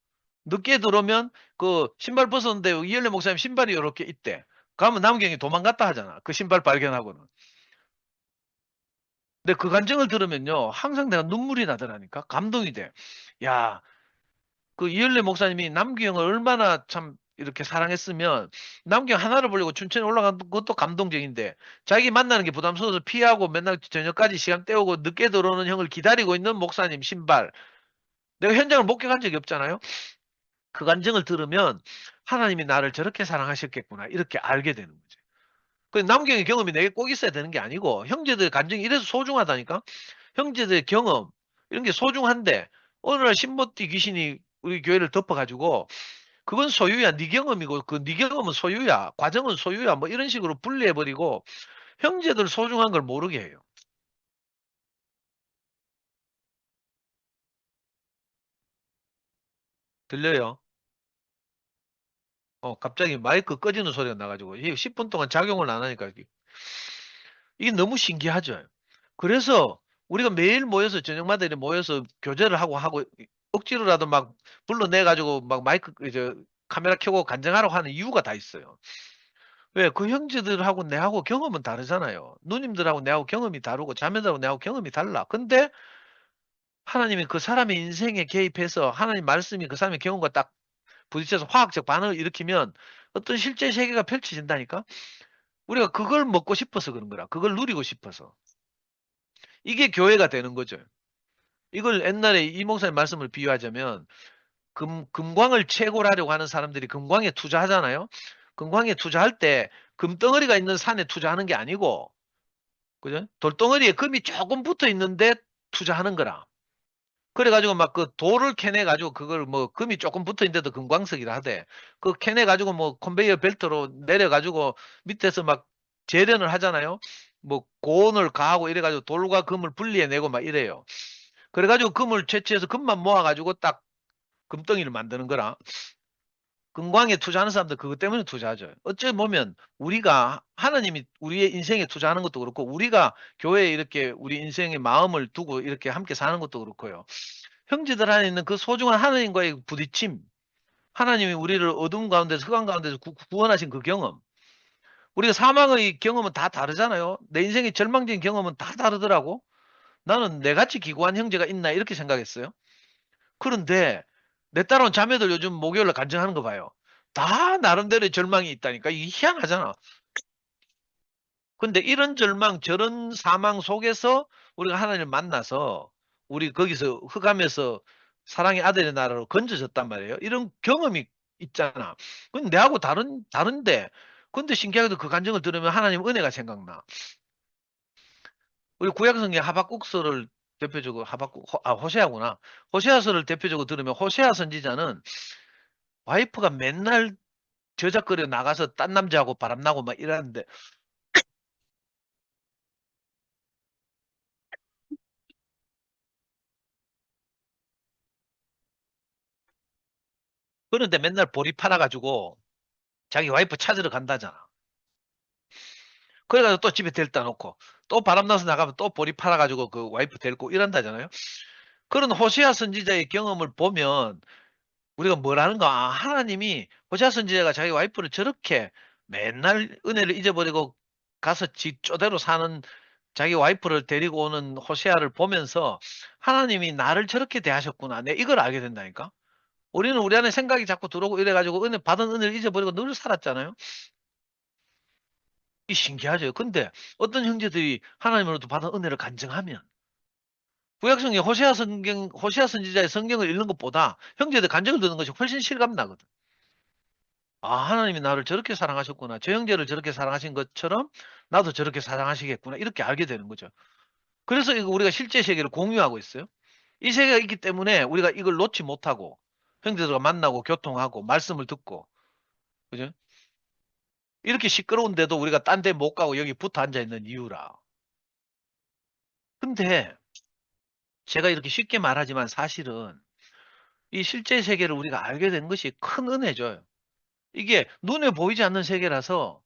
늦게 들어오면 그 신발 벗었는데 이현래 목사님 신발이 이렇게 있대. 가면 남규 형이 도망갔다 하잖아. 그 신발 발견하고는. 근데 그 간증을 들으면요. 항상 내가 눈물이 나더라니까. 감동이 돼. 야, 그 이ør래 목사님이 남규 형을 얼마나 참 이렇게 사랑했으면 남규 형 하나를 보려고 춘천에 올라간 것도 감동적인데 자기 만나는 게 부담스러워서 피하고 맨날 저녁까지 시간 때우고 늦게 들어오는 형을 기다리고 있는 목사님 신발. 내가 현장을 목격한 적이 없잖아요. 그 간증을 들으면 하나님이 나를 저렇게 사랑하셨겠구나. 이렇게 알게 되는 거죠. 그 남규 형의 경험이 내게 꼭 있어야 되는 게 아니고 형제들의 간증이 이래서 소중하다니까. 형제들의 경험 이런 게 소중한데 어느 날 신모띠 귀신이 우리 교회를 덮어가지고 그건 소유야. 네 경험이고 그 네 경험은 소유야. 과정은 소유야. 뭐 이런 식으로 분리해버리고 형제들 소중한 걸 모르게 해요. 들려요? 갑자기 마이크 꺼지는 소리가 나가지고, 이게 10분 동안 작용을 안 하니까, 이게 너무 신기하죠. 그래서 우리가 매일 모여서, 저녁마다 이렇게 모여서 교제를 하고, 억지로라도 막 불러내가지고 막 마이크, 카메라 켜고 간증하라고 하는 이유가 다 있어요. 왜? 그 형제들하고 내하고 경험은 다르잖아요. 누님들하고 내하고 경험이 다르고, 자매들하고 내하고 경험이 달라. 근데 하나님이 그 사람의 인생에 개입해서 하나님 말씀이 그 사람의 경험과 딱 부딪혀서 화학적 반응을 일으키면 어떤 실제 세계가 펼쳐진다니까? 우리가 그걸 먹고 싶어서 그런 거라. 그걸 누리고 싶어서. 이게 교회가 되는 거죠. 이걸 옛날에 이 목사님 말씀을 비유하자면 금광을 채굴 하려고 하는 사람들이 금광에 투자하잖아요. 금광에 투자할 때 금덩어리가 있는 산에 투자하는 게 아니고, 그죠? 돌덩어리에 금이 조금 붙어 있는데 투자하는 거라. 그래가지고 막 그 돌을 캐내가지고 그걸 뭐 금이 조금 붙어 있는데도 금광석이라 하대. 그 캐내가지고 뭐 컨베이어 벨트로 내려가지고 밑에서 막 재련을 하잖아요. 뭐 고온을 가하고 이래가지고 돌과 금을 분리해내고 막 이래요. 그래가지고 금을 채취해서 금만 모아가지고 딱 금덩이를 만드는 거라. 금광에 투자하는 사람들 그것 때문에 투자하죠. 어찌 보면 우리가 하나님이 우리의 인생에 투자하는 것도 그렇고 우리가 교회에 이렇게 우리 인생의 마음을 두고 이렇게 함께 사는 것도 그렇고요. 형제들 안에 있는 그 소중한 하나님과의 부딪힘, 하나님이 우리를 어둠 가운데서 흑암 가운데서 구원하신 그 경험, 우리가 사망의 경험은 다 다르잖아요. 내 인생의 절망적인 경험은 다 다르더라고. 나는 내같이 기구한 형제가 있나 이렇게 생각했어요. 그런데 내 따라온 자매들 요즘 목요일날 간증하는 거 봐요. 다 나름대로의 절망이 있다니까. 이게 희한하잖아. 근데 이런 절망, 저런 사망 속에서 우리가 하나님을 만나서 우리 거기서 흑암에서 사랑의 아들의 나라로 건져졌단 말이에요. 이런 경험이 있잖아. 근데 내하고 다른데, 근데 신기하게도 그 간증을 들으면 하나님 은혜가 생각나. 우리 구약성경 하박국서를 대표적으로 호세아구나. 호세아서를 대표적으로 들으면 호세아 선지자는 와이프가 맨날 저작거려 나가서 딴 남자하고 바람나고 막 이러는데, 그런데 맨날 보리 팔아가지고 자기 와이프 찾으러 간다잖아. 그래가지고 또 집에 데려다 놓고 또 바람나서 나가면 또 보리 팔아가지고 그 와이프 데리고 이런다잖아요. 그런 호시아 선지자의 경험을 보면 우리가 뭐라는가? 하나님이 호시아 선지자가 자기 와이프를 저렇게 맨날 은혜를 잊어버리고 가서 지 쪼대로 사는 자기 와이프를 데리고 오는 호시아를 보면서 하나님이 나를 저렇게 대하셨구나. 내 이걸 알게 된다니까. 우리는 우리 안에 생각이 자꾸 들어오고 이래가지고 받은 은혜를 잊어버리고 늘 살았잖아요. 이 신기하죠. 근데 어떤 형제들이 하나님으로부터 받은 은혜를 간증하면 구약성경 호세아 선지자의 성경을 읽는 것보다 형제들 간증을 듣는 것이 훨씬 실감 나거든. 아, 하나님이 나를 저렇게 사랑하셨구나. 저 형제를 저렇게 사랑하신 것처럼 나도 저렇게 사랑하시겠구나. 이렇게 알게 되는 거죠. 그래서 이거 우리가 실제 세계를 공유하고 있어요. 이 세계가 있기 때문에 우리가 이걸 놓지 못하고 형제들과 만나고 교통하고 말씀을 듣고, 그죠? 이렇게 시끄러운데도 우리가 딴 데 못 가고 여기 붙어 앉아 있는 이유라. 근데 제가 이렇게 쉽게 말하지만 사실은 이 실제 세계를 우리가 알게 된 것이 큰 은혜죠. 이게 눈에 보이지 않는 세계라서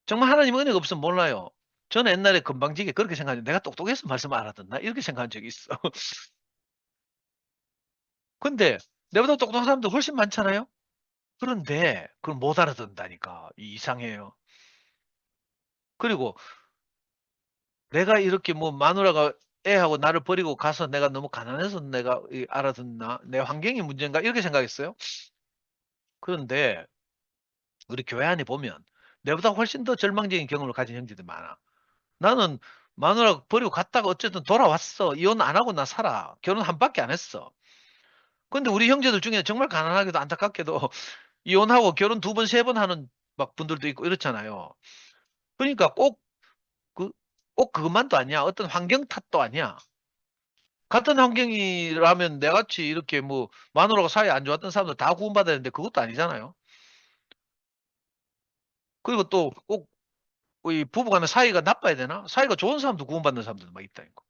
정말 하나님 은혜가 없으면 몰라요. 저는 옛날에 건방지게 그렇게 생각했는데 내가 똑똑해서 말씀 알아듣나? 이렇게 생각한 적이 있어. 근데 내보다 똑똑한 사람도 훨씬 많잖아요? 그런데 그걸 못 알아듣는다니까. 이상해요. 그리고 내가 이렇게 뭐 마누라가 애하고 나를 버리고 가서 내가 너무 가난해서 내가 알아듣나? 내 환경이 문제인가? 이렇게 생각했어요. 그런데 우리 교회 안에 보면 내보다 훨씬 더 절망적인 경험을 가진 형제들 많아. 나는 마누라 버리고 갔다가 어쨌든 돌아왔어. 이혼 안 하고 나 살아. 결혼 한 밖에 안 했어. 근데 우리 형제들 중에 정말 가난하게도 안타깝게도 이혼하고 결혼 두 번, 세 번 하는 막 분들도 있고 이렇잖아요. 그러니까 꼭 그것만도 아니야. 어떤 환경 탓도 아니야. 같은 환경이라면 내같이 이렇게 뭐 마누라가 사이 안 좋았던 사람들 다 구원받아야 되는데 그것도 아니잖아요. 그리고 또 꼭 이 부부간의 사이가 나빠야 되나? 사이가 좋은 사람도 구원받는 사람들도 막 있다니까.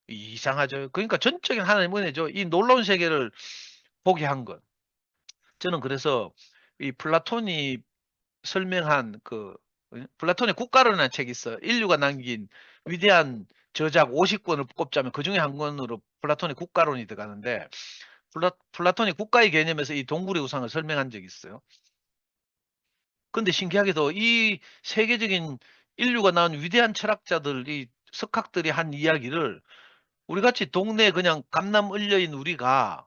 이상하죠. 그러니까 전적인 하나님 은혜죠. 이 놀라운 세계를 보게 한 것. 저는 그래서 이 플라톤이 설명한 플라톤의 국가론이라는 책이 있어. 인류가 남긴 위대한 저작 50권을 꼽자면 그중에 한 권으로 플라톤의 국가론이 들어가는데, 플라톤이 국가의 개념에서 이 동굴의 우상을 설명한 적이 있어요. 근데 신기하게도 이 세계적인 인류가 낳은 위대한 철학자들이, 석학들이 한 이야기를 우리같이 동네 그냥 감남 을려인 우리가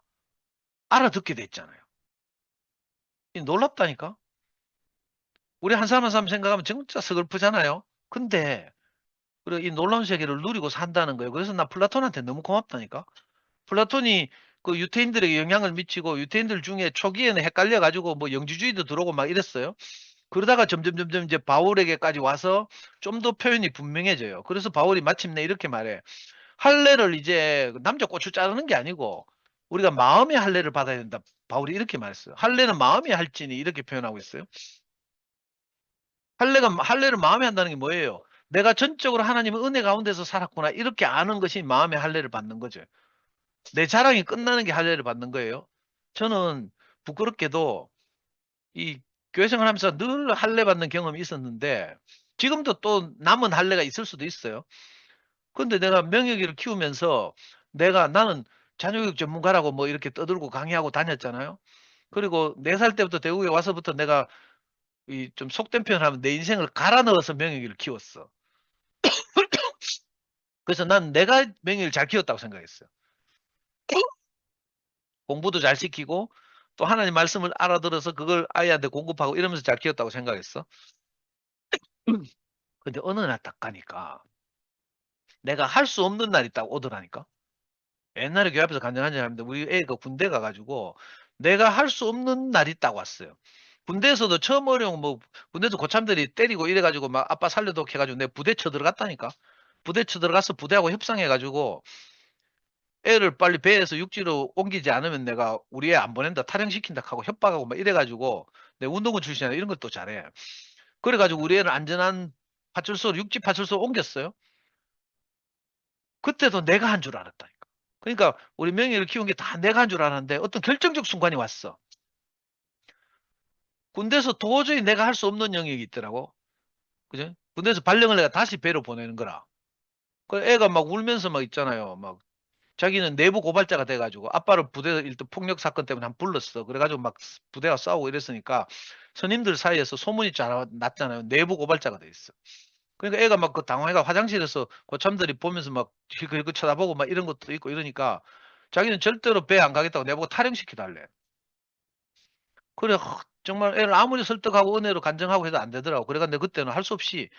알아듣게 됐잖아요. 놀랍다니까? 우리 한 사람 한 사람 생각하면 진짜 서글프잖아요. 근데 그리고 이 놀라운 세계를 누리고 산다는 거예요. 그래서 나 플라톤한테 너무 고맙다니까. 플라톤이 그 유태인들에게 영향을 미치고, 유태인들 중에 초기에는 헷갈려 가지고 뭐 영지주의도 들어오고 막 이랬어요. 그러다가 점점 이제 바울에게까지 와서 좀 더 표현이 분명해져요. 그래서 바울이 마침내 이렇게 말해. 할례를 이제 남자 고추 자르는 게 아니고 우리가 마음의 할례를 받아야 된다. 바울이 이렇게 말했어요. 할례는 마음이 할지니, 이렇게 표현하고 있어요. 할례를 마음에 한다는 게 뭐예요? 내가 전적으로 하나님의 은혜 가운데서 살았구나, 이렇게 아는 것이 마음의 할례를 받는 거죠. 내 자랑이 끝나는 게 할례를 받는 거예요. 저는 부끄럽게도 이 교회 생활하면서 늘 할례 받는 경험이 있었는데, 지금도 또 남은 할례가 있을 수도 있어요. 근데 내가 명예기를 키우면서 나는 자녀교육 전문가라고 뭐 이렇게 떠들고 강의하고 다녔잖아요. 그리고 4살 때부터 대구에 와서부터 내가 이 좀 속된 표현을 하면 내 인생을 갈아 넣어서 명예기를 키웠어. 그래서 난 내가 명예를 잘 키웠다고 생각했어요. 공부도 잘 시키고 또 하나님 말씀을 알아들어서 그걸 아이한테 공급하고 이러면서 잘 키웠다고 생각했어. 근데 어느 날 딱 가니까 내가 할 수 없는 날이 딱 오더라니까. 옛날에 교회 앞에서 간증한적 우리 애가 군대 가가지고 내가 할 수 없는 날이 딱 왔어요. 군대에서도 처음 어려운 뭐 군대에서 고참들이 때리고 이래가지고 막 아빠 살려도 해가지고 내 부대 쳐 들어갔다니까. 부대 쳐 들어가서 부대하고 협상해가지고 애를 빨리 배에서 육지로 옮기지 않으면 내가 우리 애 안 보낸다, 탈영시킨다 하고 협박하고 막 이래가지고, 내 운동권 출신이라 이런 것도 잘해. 그래가지고 우리 애를 안전한 파출소로, 육지 파출소로 옮겼어요. 그때도 내가 한 줄 알았다니까. 그러니까 우리 명예를 키운 게 다 내가 한 줄 알았는데 어떤 결정적 순간이 왔어. 군대에서 도저히 내가 할 수 없는 영역이 있더라고. 그죠? 군대에서 발령을 내가 다시 배로 보내는 거라. 그 애가 막 울면서 막 있잖아요. 막 자기는 내부 고발자가 돼가지고 아빠를 부대 일단 폭력 사건 때문에 한 불렀어. 그래가지고 막 부대와 싸우고 이랬으니까 선임들 사이에서 소문이 잘 났잖아요. 내부 고발자가 돼 있어. 그러니까 애가 막 그 당황해가 화장실에서 고참들이 보면서 막 그 쳐다보고 막 이런 것도 있고 이러니까 자기는 절대로 배 안 가겠다고 내보고 탈영시켜달래. 그래, 정말 애를 아무리 설득하고 은혜로 간증하고 해도 안 되더라고. 그래가 내가 그때는 할 수 없이,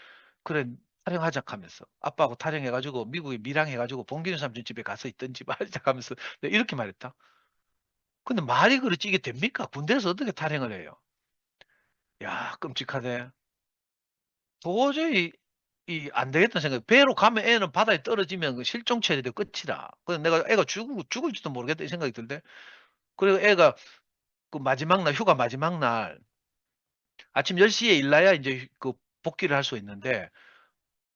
그래, 탈영하자 하면서 아빠하고 탈영해가지고 미국에 밀항해가지고 봉기준 삼촌 집에 가서 있든지 말자 하면서 내가 이렇게 말했다. 근데 말이 그렇지 이게 됩니까? 군대에서 어떻게 탈영을 해요? 야, 끔찍하네. 도저히 안 되겠다는 생각. 배로 가면 애는 바다에 떨어지면 그 실종 처리돼 끝이다. 그래서 내가 애가 죽을지도 모르겠다 이 생각이 들대. 그리고 애가 그 마지막 날, 휴가 마지막 날 아침 10시에 일나야 이제 그 복귀를 할 수 있는데,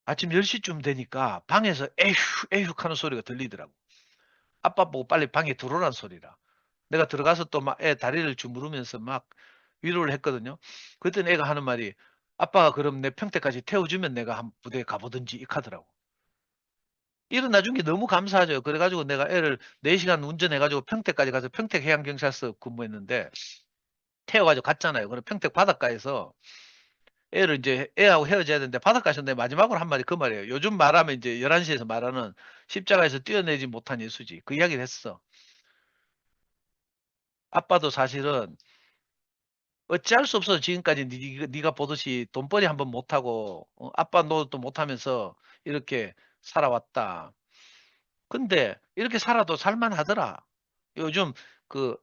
아침 10시쯤 되니까 방에서 에휴 에휴 하는 소리가 들리더라고. 아빠 보고 빨리 방에 들어오라는 소리라. 내가 들어가서 또 막 애 다리를 주무르면서 막 위로를 했거든요. 그랬더니 애가 하는 말이, 아빠가 그럼 내 평택까지 태워주면 내가 한 부대에 가보든지 이 카더라고. 일어나준 게 너무 감사하죠. 그래가지고 내가 애를 4시간 운전해가지고 평택까지 가서 평택해양경찰서 근무했는데, 태워가지고 갔잖아요. 그럼 평택 바닷가에서 애를 이제 애하고 헤어져야 되는데 바닷가에서 내 마지막으로 한 말이 그 말이에요. 요즘 말하면 이제 11시에서 말하는 십자가에서 뛰어내지 못한 예수지. 그 이야기를 했어. 아빠도 사실은 어찌할 수 없어서 지금까지 네가 보듯이 돈벌이 한번 못하고 아빠 노릇도 못하면서 이렇게 살아왔다. 근데 이렇게 살아도 살만하더라. 요즘 그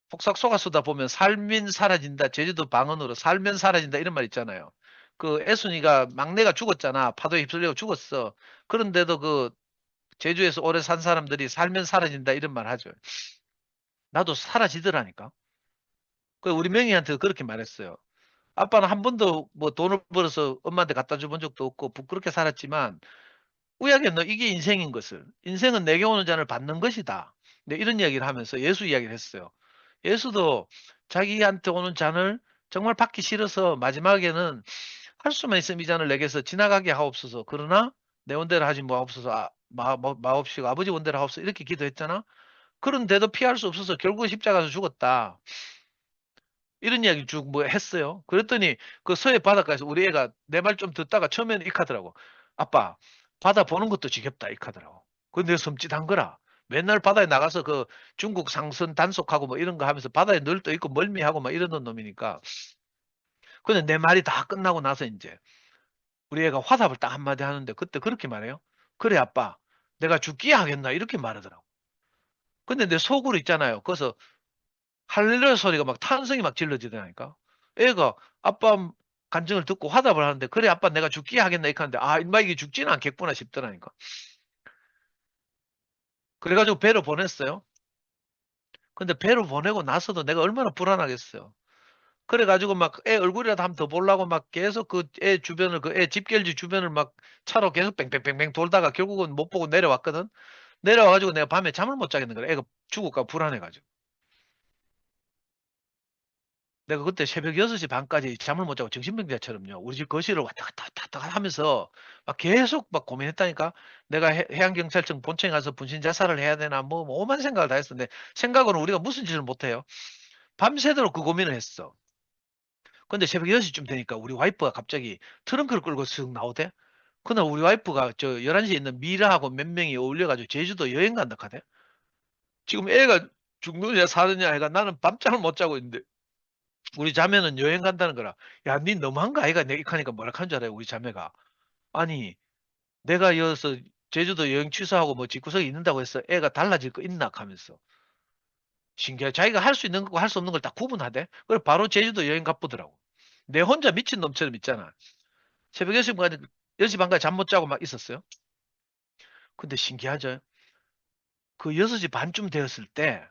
폭삭 속았수다 보면 살면 사라진다. 제주도 방언으로 살면 사라진다 이런 말 있잖아요. 그 애순이가 막내가 죽었잖아. 파도에 휩쓸려 죽었어. 그런데도 그 제주에서 오래 산 사람들이 살면 사라진다 이런 말 하죠. 나도 사라지더라니까. 그 우리 명희한테 그렇게 말했어요. 아빠는 한 번도 뭐 돈을 벌어서 엄마한테 갖다 줘 본 적도 없고 부끄럽게 살았지만, 우야게 너 이게 인생인 것을, 인생은 내게 오는 잔을 받는 것이다. 네, 이런 이야기를 하면서 예수 이야기를 했어요. 예수도 자기한테 오는 잔을 정말 받기 싫어서 마지막에는 할 수만 있으면 이 잔을 내게서 지나가게 하옵소서. 그러나 내 원대로 하지 마옵소서. 마옵시고 아버지 원대로 하옵소서. 이렇게 기도했잖아. 그런데도 피할 수 없어서 결국 십자가에서 죽었다. 이런 이야기 쭉 뭐 했어요. 그랬더니 그 서해 바닷가에서 우리 애가 내 말 좀 듣다가 처음에는 익하더라고. 아빠, 바다 보는 것도 지겹다 익하더라고. 근데 섬찟한 거라. 맨날 바다에 나가서 그 중국 상선 단속하고 뭐 이런 거 하면서 바다에 늘 떠 있고 멀미하고 막 이러는 놈이니까. 근데 내 말이 다 끝나고 나서 이제 우리 애가 화답을 딱 한마디 하는데 그때 그렇게 말해요. 그래 아빠, 내가 죽기야 하겠나 이렇게 말하더라고. 근데 내 속으로 있잖아요. 그래서 할렐루야 소리가 막 탄성이 막 질러지더라니까. 애가 아빠 간증을 듣고 화답을 하는데 그래 아빠 내가 죽기야 하겠나 이렇게 하는데 아 인마 이게 죽지는 않겠구나 싶더라니까. 그래가지고 배로 보냈어요. 근데 배로 보내고 나서도 내가 얼마나 불안하겠어요. 그래가지고 막 애 얼굴이라도 한번 더 보려고 막 계속 그 애 주변을 그 애 집결지 주변을 막 차로 계속 뺑뺑뺑뺑 돌다가 결국은 못 보고 내려왔거든. 내려와가지고 내가 밤에 잠을 못 자겠는 거야. 애가 죽을까 불안해가지고. 내가 그때 새벽 6시 반까지 잠을 못 자고 정신병자처럼요. 우리 집 거실을 왔다 갔다 왔다 갔다 하면서 막 계속 막 고민했다니까. 내가 해양경찰청 본청에 가서 분신 자살을 해야 되나 뭐 오만 생각을 다 했었는데 생각으로는 우리가 무슨 짓을 못 해요. 밤새도록 그 고민을 했어. 근데 새벽 6시쯤 되니까 우리 와이프가 갑자기 트렁크를 끌고 쓱 나오대. 그날 우리 와이프가 저 11시에 있는 미라하고 몇 명이 어울려가지고 제주도 여행 간다 카대. 지금 애가 죽느냐 사느냐 해가 나는 밤잠을 못 자고 있는데 우리 자매는 여행 간다는 거라. 야, 니 너무한 거 아이가? 내가 하니까 뭐라 하는 줄 알아요, 우리 자매가. 아니, 내가 여기서 제주도 여행 취소하고 뭐 집구석에 있는다고 해서 애가 달라질 거 있나 하면서. 신기해. 자기가 할 수 있는 거고 할 수 없는 걸 딱 구분하대. 그래, 바로 제주도 여행 가보더라고. 내 혼자 미친 놈처럼 있잖아. 새벽 6시 반까지, 6시 반까지 잠 못 자고 막 있었어요. 근데 신기하죠? 그 6시 반쯤 되었을 때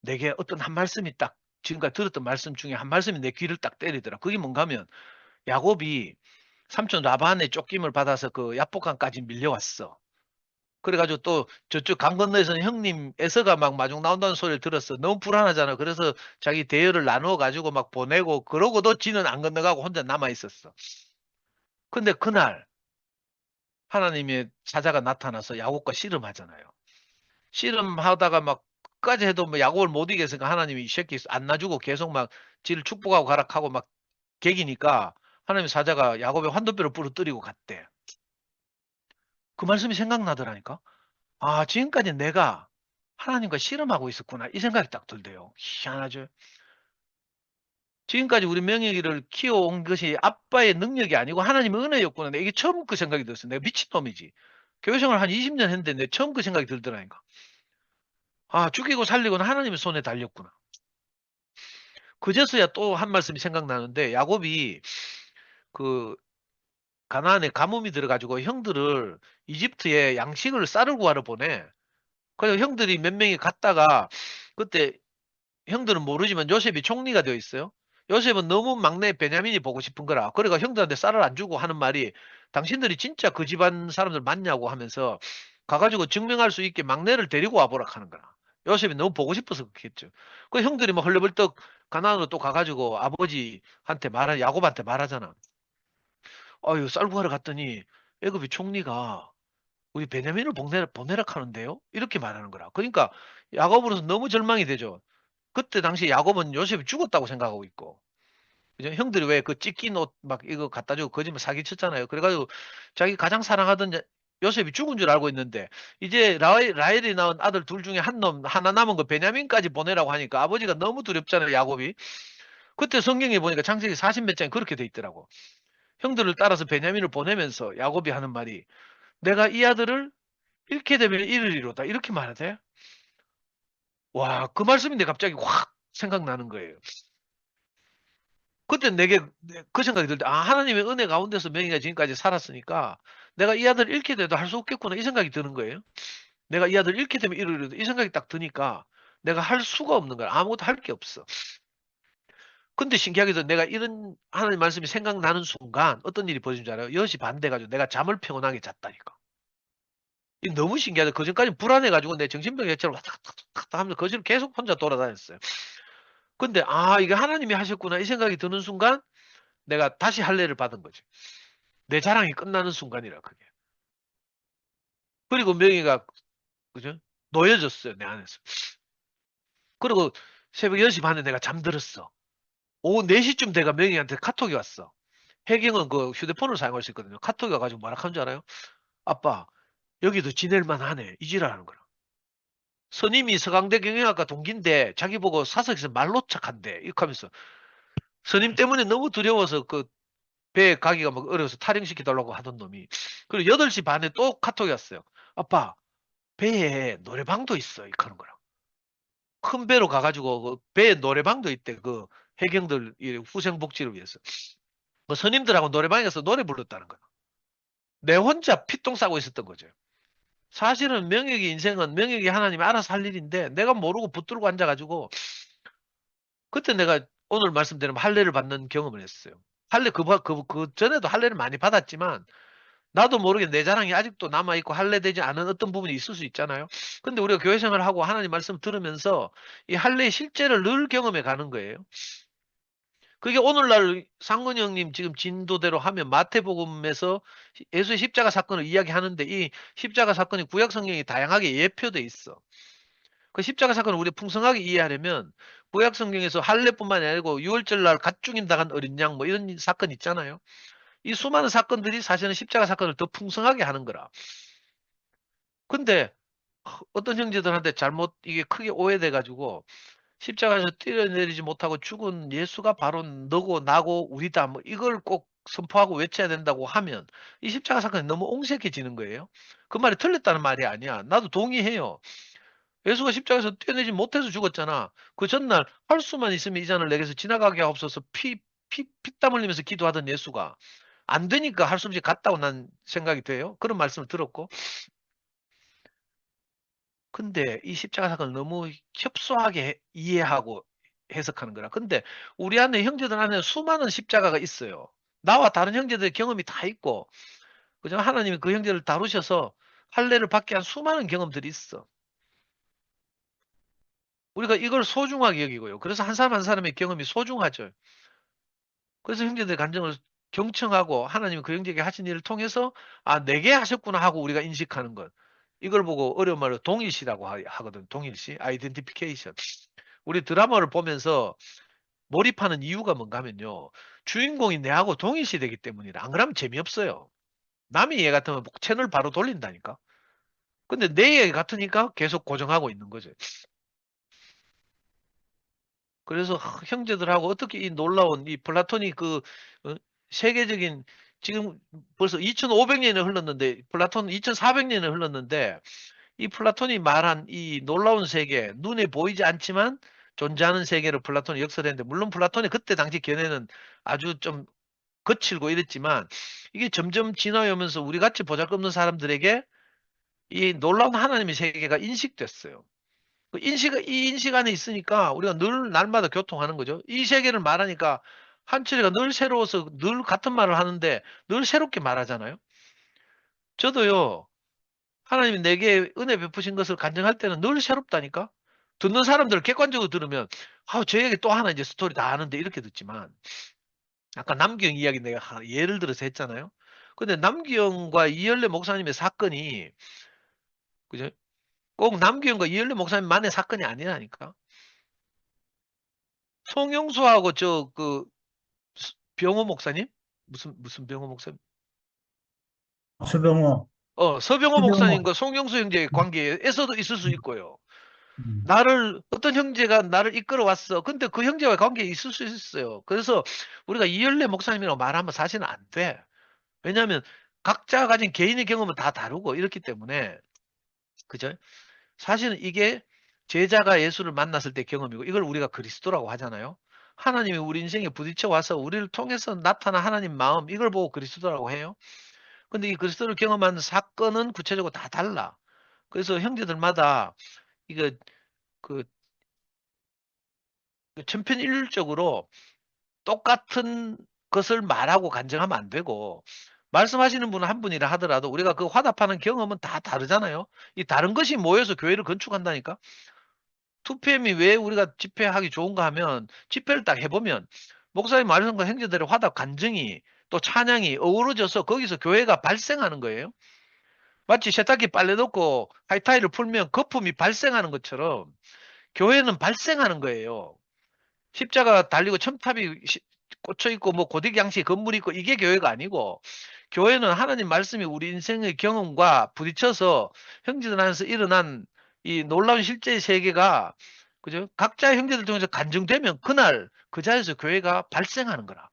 내게 어떤 한 말씀이 딱 지금까지 들었던 말씀 중에 한 말씀이 내 귀를 딱 때리더라. 그게 뭔가 하면 야곱이 삼촌 라반의 쫓김을 받아서 그 야복강까지 밀려왔어. 그래가지고 또 저쪽 강 건너에서는 형님 에서가 막 마중 나온다는 소리를 들었어. 너무 불안하잖아. 그래서 자기 대열을 나누어 가지고 막 보내고 그러고도 지는 안 건너가고 혼자 남아 있었어. 근데 그날 하나님의 사자가 나타나서 야곱과 씨름하잖아요. 씨름하다가 막 끝까지 해도 뭐 야곱을 못 이겼으니까 하나님이 이 새끼 안 놔주고 계속 막 지를 축복하고 가락하고 막 개기니까 하나님의 사자가 야곱의 환도뼈를 부러뜨리고 갔대. 그 말씀이 생각나더라니까. 아, 지금까지 내가 하나님과 씨름하고 있었구나. 이 생각이 딱 들대요. 희한하죠. 지금까지 우리 명예기를 키워온 것이 아빠의 능력이 아니고 하나님의 은혜였구나. 이게 처음 그 생각이 들었어. 내가 미친놈이지. 교회생활 한 20년 했는데 내 처음 그 생각이 들더라니까. 아, 죽이고 살리고는 하나님의 손에 달렸구나. 그제서야 또 한 말씀이 생각나는데 야곱이 그 가나안에 가뭄이 들어가지고 형들을 이집트에 양식을 쌀을 구하러 보내. 그래서 형들이 몇 명이 갔다가 그때 형들은 모르지만 요셉이 총리가 되어 있어요. 요셉은 너무 막내 베냐민이 보고 싶은 거라. 그러니까 형들한테 쌀을 안 주고 하는 말이 당신들이 진짜 그 집안 사람들 맞냐고 하면서 가가지고 증명할 수 있게 막내를 데리고 와보라 하는 거라. 요셉이 너무 보고 싶어서 그렇겠죠. 그 형들이 막 헐레벌떡 가나안으로 또 가가지고 아버지한테 야곱한테 말하잖아. 아유, 쌀 구하러 갔더니 애굽의 총리가 우리 베냐민을 보내라 하는데요? 이렇게 말하는 거라. 그러니까 야곱으로서 너무 절망이 되죠. 그때 당시 야곱은 요셉이 죽었다고 생각하고 있고. 그죠? 형들이 왜 그 찢긴 옷 막 이거 갖다 주고 거짓말 사기 쳤잖아요. 그래가지고 자기 가장 사랑하던 요셉이 죽은 줄 알고 있는데 이제 라헬이 낳은 아들 둘 중에 한 놈 하나 남은 거 베냐민까지 보내라고 하니까 아버지가 너무 두렵잖아요. 야곱이. 그때 성경에 보니까 창세기 40 몇 장에 그렇게 돼 있더라고. 형들을 따라서 베냐민을 보내면서 야곱이 하는 말이 내가 이 아들을 잃게 되면 잃으리로다. 이렇게 말하대. 와, 그 말씀인데 갑자기 확 생각나는 거예요. 그때 내게 그 생각이 들 때, 아, 하나님의 은혜 가운데서 명희가 지금까지 살았으니까 내가 이 아들 잃게 돼도 할 수 없겠구나. 이 생각이 드는 거예요. 내가 이 아들 잃게 되면 이러려도 이 생각이 딱 드니까 내가 할 수가 없는 거야. 아무것도 할 게 없어. 근데 신기하게도 내가 이런 하나님 말씀이 생각나는 순간 어떤 일이 벌어진 줄 알아요? 10시 반 돼가지고 내가 잠을 평온하게 잤다니까. 이 너무 신기하다. 그전까지 불안해가지고 내 정신병 해처럼 왔다 갔다 하면서 거실을 계속 혼자 돌아다녔어요. 근데 이게 하나님이 하셨구나 이 생각이 드는 순간 내가 다시 할례를 받은 거지. 내 자랑이 끝나는 순간이라 그게. 그리고 명예가 그죠? 놓여졌어요 내 안에서. 그리고 새벽 10시 반에 내가 잠들었어. 오후 4시쯤 내가 명예한테 카톡이 왔어. 해경은 그 휴대폰을 사용할 수 있거든요. 카톡이 와가지고 뭐라 하는 줄 알아요? 아빠 여기도 지낼만 하네. 이지라는 거라. 스님이 서강대 경영학과 동기인데 자기 보고 사석에서 말로 착한대. 이렇게 하면서 스님 때문에 너무 두려워서 그 배에 가기가 막 어려워서 탈영시켜달라고 하던 놈이. 그리고 8시 반에 또 카톡이 왔어요. 아빠 배에 노래방도 있어. 이렇게 하는 거라. 큰 배로 가가지고 그 배에 노래방도 있대. 그 해경들 후생 복지를 위해서. 뭐 스님들하고 노래방에서 노래 불렀다는 거야. 내 혼자 피똥 싸고 있었던 거죠. 사실은 명예의 인생은 명예의 하나님이 알아서 할 일인데 내가 모르고 붙들고 앉아가지고 그때 내가 오늘 말씀드린 할례를 받는 경험을 했어요. 할례 그 전에도 할례를 많이 받았지만 나도 모르게 내 자랑이 아직도 남아있고 할례되지 않은 어떤 부분이 있을 수 있잖아요. 근데 우리가 교회 생활을 하고 하나님 말씀 들으면서 이 할례의 실제를 늘 경험해 가는 거예요. 그게 오늘날 상근이 형님 지금 진도대로 하면 마태복음에서 예수의 십자가 사건을 이야기하는데 이 십자가 사건이 구약 성경이 다양하게 예표돼 있어. 그 십자가 사건을 우리 풍성하게 이해하려면 구약 성경에서 할례뿐만 아니고 유월절 날 갓 죽임 당한 어린 양 뭐 이런 사건 있잖아요. 이 수많은 사건들이 사실은 십자가 사건을 더 풍성하게 하는 거라. 근데 어떤 형제들한테 잘못 이게 크게 오해돼 가지고 십자가에서 뛰어내리지 못하고 죽은 예수가 바로 너고 나고 우리다 뭐 이걸 꼭 선포하고 외쳐야 된다고 하면 이 십자가 사건이 너무 옹색해지는 거예요. 그 말이 틀렸다는 말이 아니야. 나도 동의해요. 예수가 십자가에서 뛰어내지 못해서 죽었잖아. 그 전날 할 수만 있으면 이 잔을 내게서 지나가게 하옵소서 피땀 흘리면서 기도하던 예수가 안 되니까 할 수 없이 갔다고 난 생각이 돼요. 그런 말씀을 들었고. 근데 이 십자가 사건을 너무 협소하게 이해하고 해석하는 거라. 근데 우리 안에 형제들 안에 수많은 십자가가 있어요. 나와 다른 형제들의 경험이 다 있고, 그죠? 하나님이 그 형제를 다루셔서 할례를 받게 한 수많은 경험들이 있어. 우리가 이걸 소중하게 여기고요. 그래서 한 사람 한 사람의 경험이 소중하죠. 그래서 형제들의 감정을 경청하고 하나님이 그 형제에게 하신 일을 통해서 내게 하셨구나 하고 우리가 인식하는 것. 이걸 보고 어려운 말로 동일시라고 하거든. 동일시, 아이덴티피케이션. 우리 드라마를 보면서 몰입하는 이유가 뭔가 하면요. 주인공이 내하고 동일시 되기 때문이라. 안 그러면 재미없어요. 남의 얘 같으면 채널 바로 돌린다니까. 근데 내 얘기 같으니까 계속 고정하고 있는 거죠. 그래서 형제들하고 어떻게 이 놀라운 이 플라톤이 어, 세계적인 지금 벌써 2500년이 흘렀는데 플라톤은 2400년이 흘렀는데 이 플라톤이 말한 이 놀라운 세계 눈에 보이지 않지만 존재하는 세계를 플라톤이 역설했는데 물론 플라톤이 그때 당시 견해는 아주 좀 거칠고 이랬지만 이게 점점 진화하면서 우리 같이 보잘것없는 사람들에게 이 놀라운 하나님의 세계가 인식됐어요. 이 인식 안에 있으니까 우리가 늘 날마다 교통하는 거죠. 이 세계를 말하니까 한철이가 늘 새로워서 늘 같은 말을 하는데 늘 새롭게 말하잖아요. 저도요, 하나님이 내게 은혜 베푸신 것을 간증할 때는 늘 새롭다니까? 듣는 사람들을 객관적으로 들으면, 저 얘기 또 하나 이제 스토리 다 아는데 이렇게 듣지만, 아까 남기영 이야기 내가 예를 들어서 했잖아요. 근데 남기영과 이열래 목사님의 사건이, 그죠? 꼭 남기영과 이열래 목사님만의 사건이 아니라니까. 송영수하고 병호 목사님? 무슨 병호 목사님? 서병호, 서병호 서병호. 목사님과 송영수 형제의 관계에서도 있을 수 있고요. 음. 어떤 형제가 나를 이끌어 왔어. 근데 그 형제와 관계에 있을 수 있어요. 그래서 우리가 이열래 목사님이라고 말하면 사실은 안 돼. 왜냐하면 각자가 가진 개인의 경험은 다 다르고 이렇기 때문에, 그죠? 사실은 이게 제자가 예수를 만났을 때 경험이고 이걸 우리가 그리스도라고 하잖아요. 하나님이 우리 인생에 부딪혀 와서 우리를 통해서 나타난 하나님 마음 이걸 보고 그리스도라고 해요. 근데 이 그리스도를 경험한 사건은 구체적으로 다 달라. 그래서 형제들마다 이거 그 천편일률적으로 똑같은 것을 말하고 간증하면 안 되고 말씀하시는 분은 한 분이라 하더라도 우리가 그 화답하는 경험은 다 다르잖아요. 이 다른 것이 모여서 교회를 건축한다니까. 2PM이 왜 우리가 집회하기 좋은가 하면 집회를 딱 해보면 목사님 말하는 거 형제들의 화답 간증이 또 찬양이 어우러져서 거기서 교회가 발생하는 거예요. 마치 세탁기 빨래 넣고 하이타이를 풀면 거품이 발생하는 것처럼 교회는 발생하는 거예요. 십자가 달리고 첨탑이 꽂혀 있고 뭐 고딕 양식 건물이 있고 이게 교회가 아니고 교회는 하나님 말씀이 우리 인생의 경험과 부딪혀서 형제들 안에서 일어난 이 놀라운 실제의 세계가 그죠? 각자의 형제들 통해서 간증되면 그날 그 자리에서 교회가 발생하는 거라.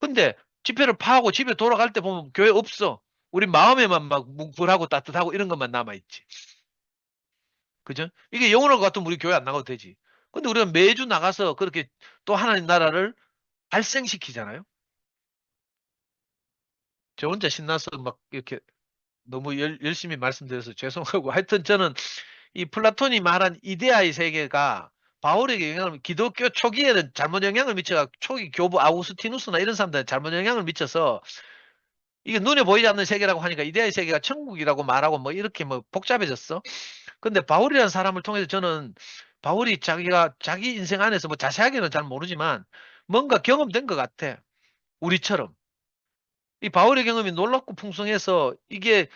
근데 집회를 파하고 집에 돌아갈 때 보면 교회 없어. 우리 마음에만 막 뭉클하고 따뜻하고 이런 것만 남아있지. 그죠? 이게 영원할 것 같으면 우리 교회 안 나가도 되지. 근데 우리가 매주 나가서 그렇게 또 하나님 나라를 발생시키잖아요. 저 혼자 신나서 막 이렇게 너무 열심히 말씀드려서 죄송하고 하여튼 저는 이 플라톤이 말한 이데아의 세계가 바울에게 영향을 기독교 초기에는 잘못 영향을 미쳐가 초기 교부 아우구스티누스나 이런 사람들은 잘못 영향을 미쳐서 이게 눈에 보이지 않는 세계라고 하니까 이데아의 세계가 천국이라고 말하고 뭐 이렇게 뭐 복잡해졌어. 근데 바울이라는 사람을 통해서 저는 바울이 자기가 자기 인생 안에서 뭐 자세하게는 잘 모르지만 뭔가 경험된 것 같아. 우리처럼. 이 바울의 경험이 놀랍고 풍성해서 이게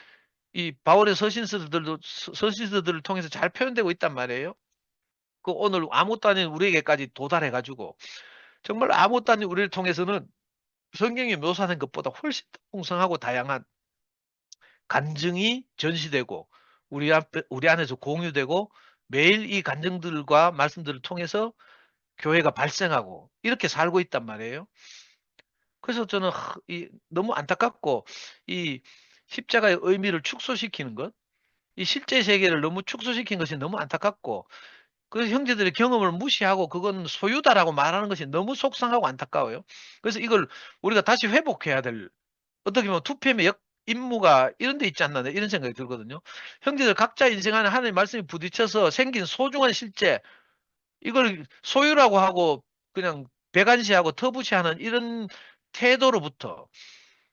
이 바울의 서신서들을 통해서 잘 표현되고 있단 말이에요. 그 오늘 아무것도 아닌 우리에게까지 도달해가지고 정말 아무것도 아닌 우리를 통해서는 성경이 묘사하는 것보다 훨씬 더 풍성하고 다양한 간증이 전시되고 우리 안에서 공유되고 매일 이 간증들과 말씀들을 통해서 교회가 발생하고 이렇게 살고 있단 말이에요. 그래서 저는 너무 안타깝고 이 십자가의 의미를 축소시키는 것, 이 실제 세계를 너무 축소시킨 것이 너무 안타깝고 그 형제들의 경험을 무시하고 그건 소유다라고 말하는 것이 너무 속상하고 안타까워요. 그래서 이걸 우리가 다시 회복해야 될 어떻게 보면 2PM의 임무가 이런 데 있지 않나 이런 생각이 들거든요. 형제들 각자 인생 안에 하나님의 말씀이 부딪혀서 생긴 소중한 실제 이걸 소유라고 하고 그냥 배관시하고 터부시하는 이런 태도로부터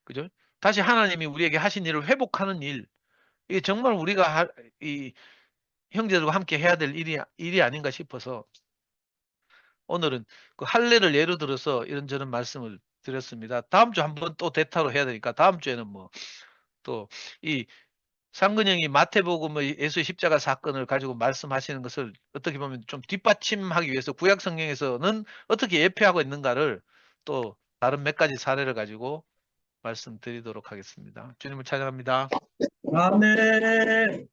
그죠? 다시 하나님이 우리에게 하신 일을 회복하는 일 이게 정말 우리가 이 형제들과 함께 해야 될 일이 아닌가 싶어서 오늘은 그 할례를 예로 들어서 이런저런 말씀을 드렸습니다. 다음 주 한번 또 대타로 해야 되니까 다음 주에는 뭐 또 이 상근형이 마태복음의 예수의 십자가 사건을 가지고 말씀하시는 것을 어떻게 보면 좀 뒷받침하기 위해서 구약 성경에서는 어떻게 예표하고 있는가를 또 다른 몇 가지 사례를 가지고 말씀드리도록 하겠습니다. 주님을 찬양합니다. 아멘.